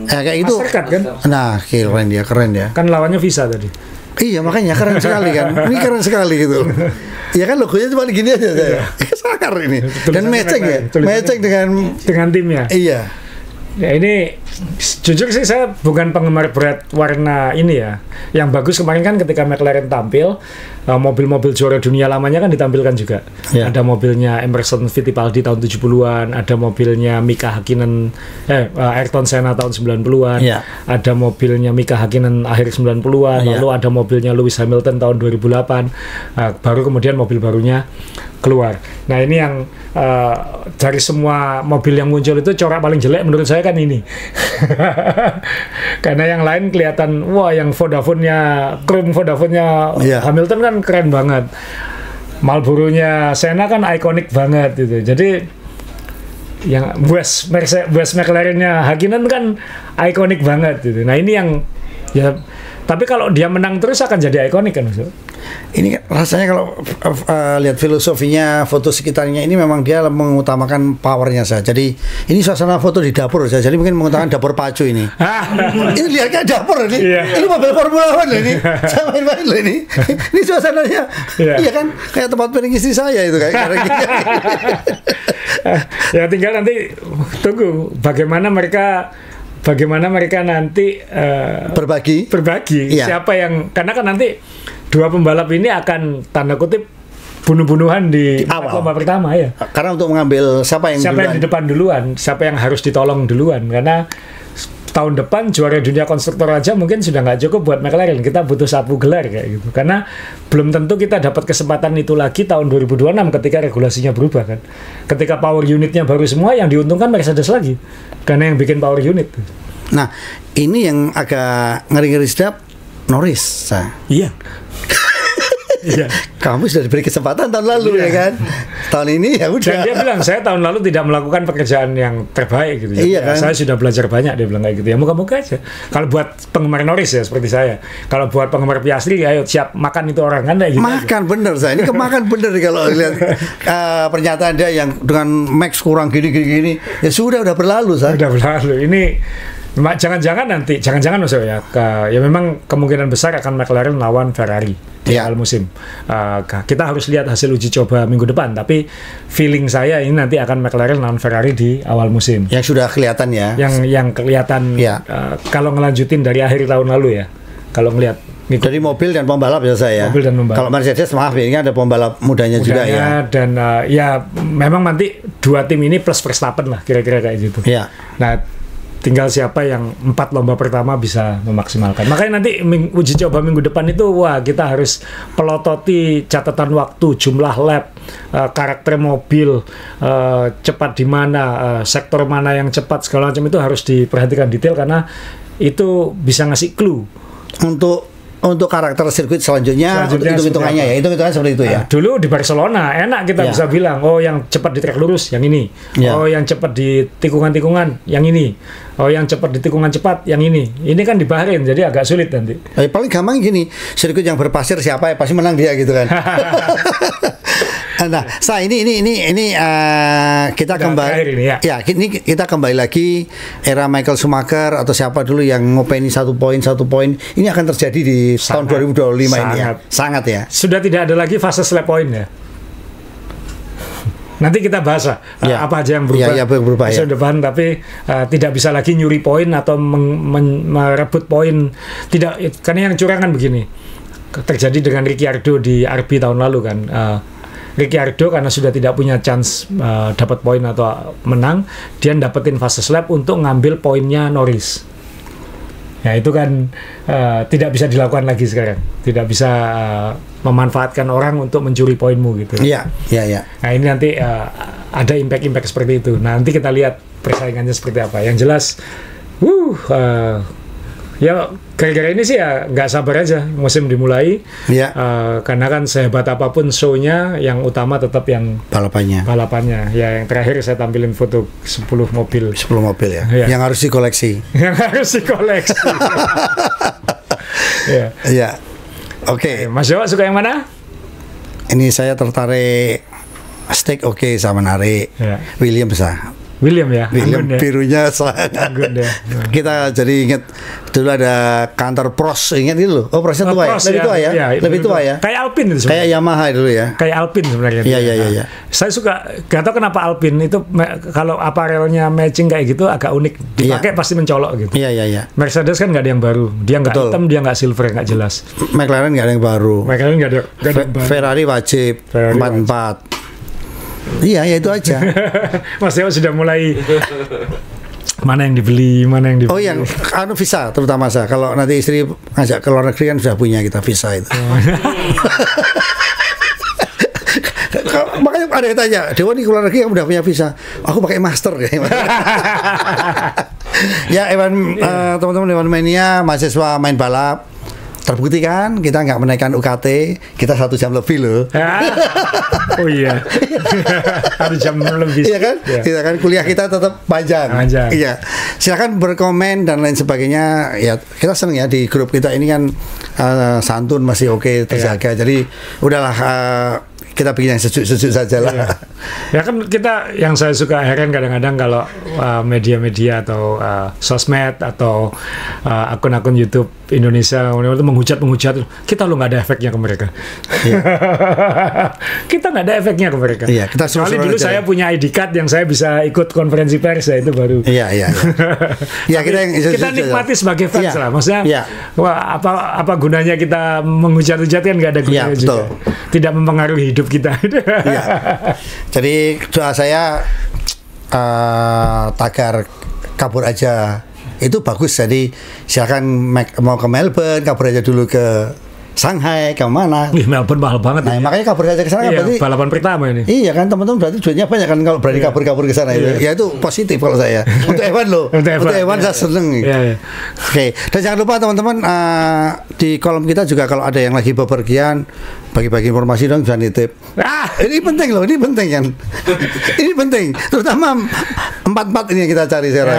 kayak itu. Mastercard kan? Nah, keren dia. Kan lawannya Visa tadi. Iya, makanya keren sekali kan. Ini keren sekali gitu. Iya kan logonya cuma gini aja saya. Sakar ini. Dan matching ya. Matching dengan timnya. Iya. Ya ini jujur sih saya bukan penggemar berat warna ini ya. Yang bagus kemarin kan ketika McLaren tampil, mobil-mobil juara dunia lamanya kan ditampilkan juga. Yeah. Ada mobilnya Emerson Fittipaldi tahun 70-an, ada mobilnya Mika Hakkinen, Ayrton Senna tahun 90-an, yeah. Ada mobilnya Mika Hakkinen akhir 90-an, yeah. Lalu ada mobilnya Lewis Hamilton tahun 2008, baru kemudian mobil barunya keluar. Nah ini yang dari semua mobil yang muncul itu corak paling jelek menurut saya kan ini. Karena yang lain kelihatan wah yang Vodafone-nya yeah. Hamilton kan keren banget. Marlboro-nya Senna kan ikonik banget gitu. Jadi yang West McLaren-nya Hakkinen kan ikonik banget gitu. Nah ini yang ya tapi kalau dia menang terus akan jadi ikonik kan maksud. Ini rasanya kalau lihat filosofinya foto sekitarnya ini memang dia mengutamakan powernya saja. Jadi ini suasana foto di dapur saja. Jadi mungkin mengutamakan dapur pacu ini. Ini lihat kan dapur ini. Yeah. Ini mobil Formula One ini. Saya main-main loh ini. Ini suasananya. Yeah. Iya kan kayak tempat piring istri saya itu kayak ya tinggal nanti tunggu bagaimana mereka nanti berbagi iya. Siapa yang karena kan nanti dua pembalap ini akan tanda kutip bunuh-bunuhan di lomba pertama ya. Karena untuk mengambil siapa yang di depan duluan, siapa yang harus ditolong duluan karena tahun depan juara dunia konstruktor aja mungkin sudah nggak cukup buat McLaren. Kita butuh 1 gelar kayak gitu. Karena belum tentu kita dapat kesempatan itu lagi tahun 2026 ketika regulasinya berubah kan. Ketika power unitnya baru semua yang diuntungkan Mercedes lagi. Karena yang bikin power unit. Nah, ini yang agak ngeri-ngeri sedap Norris. Iya. Iya. Kamu sudah diberi kesempatan tahun lalu ya kan. Tahun ini ya udah. Dan dia bilang saya tahun lalu tidak melakukan pekerjaan yang terbaik gitu. Iya kan? Saya sudah belajar banyak dia bilang kayak gitu. Ya moga-moga aja. Kalau buat penggemar Norris ya seperti saya. Kalau buat penggemar Piastri ya ayo siap makan itu orang kan gitu. Makan aja. Bener saya. Ini kemakan bener kalau lihat pernyataan dia yang dengan Max kurang gini. Ya sudah berlalu saya. Udah berlalu. Ini jangan-jangan maksudnya ya memang kemungkinan besar akan McLaren lawan Ferrari di awal musim. Kita harus lihat hasil uji coba minggu depan, tapi feeling saya ini nanti akan McLaren lawan Ferrari di awal musim. Yang sudah kelihatan ya. Yang kelihatan kalau ngelanjutin dari akhir tahun lalu ya. Kalau ngelihat dari mobil dan pembalap ya saya. Mobil dan pembalap. Kalau Mercedes maaf ini ada pembalap mudanya juga ya. Dan ya memang nanti dua tim ini plus Verstappen lah kira-kira kayak gitu. Iya. Nah tinggal siapa yang 4 lomba pertama bisa memaksimalkan. Makanya nanti uji coba minggu depan itu wah kita harus pelototi catatan waktu, jumlah lap, karakter mobil, cepat di mana, sektor mana yang cepat segala macam itu harus diperhatikan detail karena itu bisa ngasih clue untuk karakter sirkuit selanjutnya hitung-hitungannya ya. Hitung-hitungannya seperti itu ya. Dulu di Barcelona enak kita bisa bilang oh yang cepat di trek lurus yang ini. Oh yang cepat di tikungan-tikungan yang ini. Oh yang cepat di tikungan cepat yang ini. Ini kan di Bahrain jadi agak sulit nanti. Paling gampang gini, sirkuit yang berpasir siapa ya pasti menang dia gitu kan. Nah, ini kita kembali ini, ini kita kembali lagi era Michael Schumacher atau siapa dulu yang ngopeni satu poin ini akan terjadi di tahun 2025 ini ya. Sangat ya. Sudah tidak ada lagi fase slap point ya. Nanti kita bahas lah apa aja yang berubah ya. depan, tapi tidak bisa lagi nyuri poin atau merebut poin. Tidak, karena yang curang kan begini. Terjadi dengan Ricciardo di RB tahun lalu kan. Ricciardo karena sudah tidak punya chance dapat poin atau menang, dia dapetin fast lap untuk ngambil poinnya Norris. Ya itu kan tidak bisa dilakukan lagi sekarang. Tidak bisa memanfaatkan orang untuk mencuri poinmu gitu. Iya. Nah ini nanti ada impact seperti itu. Nah, nanti kita lihat persaingannya seperti apa. Yang jelas, ya gara-gara ini sih ya nggak sabar aja musim dimulai. Iya. Karena kan sehebat apapun show-nya, yang utama tetap yang balapannya. Ya yang terakhir saya tampilin foto 10 mobil. 10 mobil ya. Yang harus dikoleksi. Iya. Oke. Mas Jawa suka yang mana? Ini saya tertarik Stick sama Nari. Williams ya. William birunya sangat. Kita jadi ingat dulu ada kantor Prost, ingat itu loh. Oh, Prostnya tua ya? Lebih tua ya? Kayak Alpine itu sebenarnya. Kayak Yamaha dulu ya? Kayak Alpine sebenarnya. Iya. Saya suka, gak tahu kenapa Alpine itu kalau apparelnya matching kayak gitu agak unik. Dipakai pasti mencolok gitu. Iya. Mercedes kan nggak ada yang baru. Dia nggak hitam, dia nggak silver, nggak jelas. McLaren nggak ada yang baru. Ferrari wajib 44. Iya, ya itu aja. Mas Dewa sudah mulai mana yang dibeli. Oh, yang visa terutama saya. Kalau nanti istri ngajak ke luar negeri kan sudah punya kita visa itu. Makanya ada yang tanya, Dewa nih ke luar negeri kamu udah punya visa? Aku pakai master kayaknya. Ya, teman-teman Evan Mania, mahasiswa main balap. Terbukti kan kita nggak menaikkan UKT, kita 1 jam lebih loh. Oh iya, 1 jam lebih. Iya kan? Kita kan kuliah kita tetap panjang. Iya. Silakan berkomen dan lain sebagainya. Ya kita seneng ya di grup kita ini kan santun masih oke, terjaga. Jadi udahlah. Kita bikin yang sejuk-sejuk saja lah. Ya kan kita, yang saya suka heran kadang-kadang kalau media-media atau sosmed atau akun-akun YouTube Indonesia itu menghujat, kita lo nggak ada efeknya ke mereka. Kita nggak ada efeknya ke mereka. Iya, kita kecuali dulu saya punya ID card yang saya bisa ikut konferensi pers, ya itu baru. Iya. Ya kita nikmati sebagai fans lah, maksudnya. Wah, apa gunanya kita menghujat-hujat kan nggak ada gunanya juga. Tidak mempengaruhi hidup kita. Iya. Jadi doa saya tagar kabur aja itu bagus. Jadi silakan mau ke Melbourne, kabur aja dulu ke Shanghai, ke mana? Melbourne mahal banget. Nah, makanya kabur aja ke sana. Berarti balapan pertama ini. Iya kan, teman-teman, berarti duitnya banyak kan kalau berani kabur ke sana itu. Ya itu positif kalau saya. Untuk Evan loh. Untuk Evan saya seneng. Oke. Dan jangan lupa teman-teman, di kolom kita juga kalau ada yang lagi bepergian, bagi-bagi informasi dong, jangan nitip. Ini penting loh, ini penting kan. Ini penting, terutama 44 ini yang kita cari sekarang.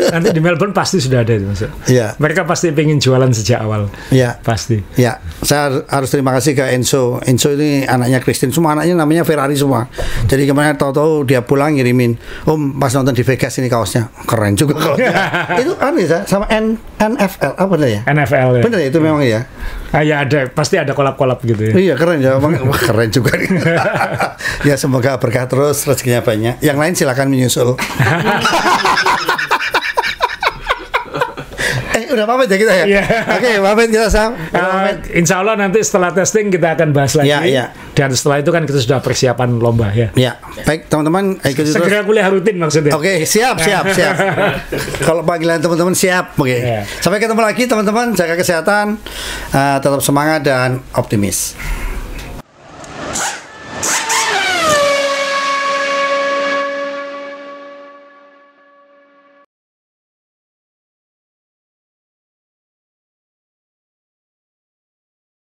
Nanti di Melbourne pasti sudah ada itu, Mas. Iya. Mereka pasti pengen jualan sejak awal. Iya. Pasti. Ya, saya harus terima kasih ke Enzo. Enzo ini anaknya Christine, semua anaknya namanya Ferrari semua. Jadi kemarin tahu-tahu dia pulang ngirimin, Om pas nonton di Vegas ini kaosnya keren juga kaosnya. Itu ya sama NFL apa benar ya? NFL ya. Benar ya itu memang ya. Ya ada, pasti ada kolab-kolab gitu ya. Iya keren ya, wah keren juga. Ya semoga berkah terus, rezekinya banyak. Yang lain silakan menyusul. Udah pamit ya kita ya. Oke, pamit kita Sam. Insya Allah nanti setelah testing kita akan bahas lagi. Dan setelah itu kan kita sudah persiapan lomba ya. Ya, baik teman-teman, ikuti segera terus. Kuliah rutin maksudnya. Oke, siap. Kalau panggilan teman-teman siap. Oke. Sampai ketemu lagi teman-teman, jaga kesehatan, tetap semangat dan optimis.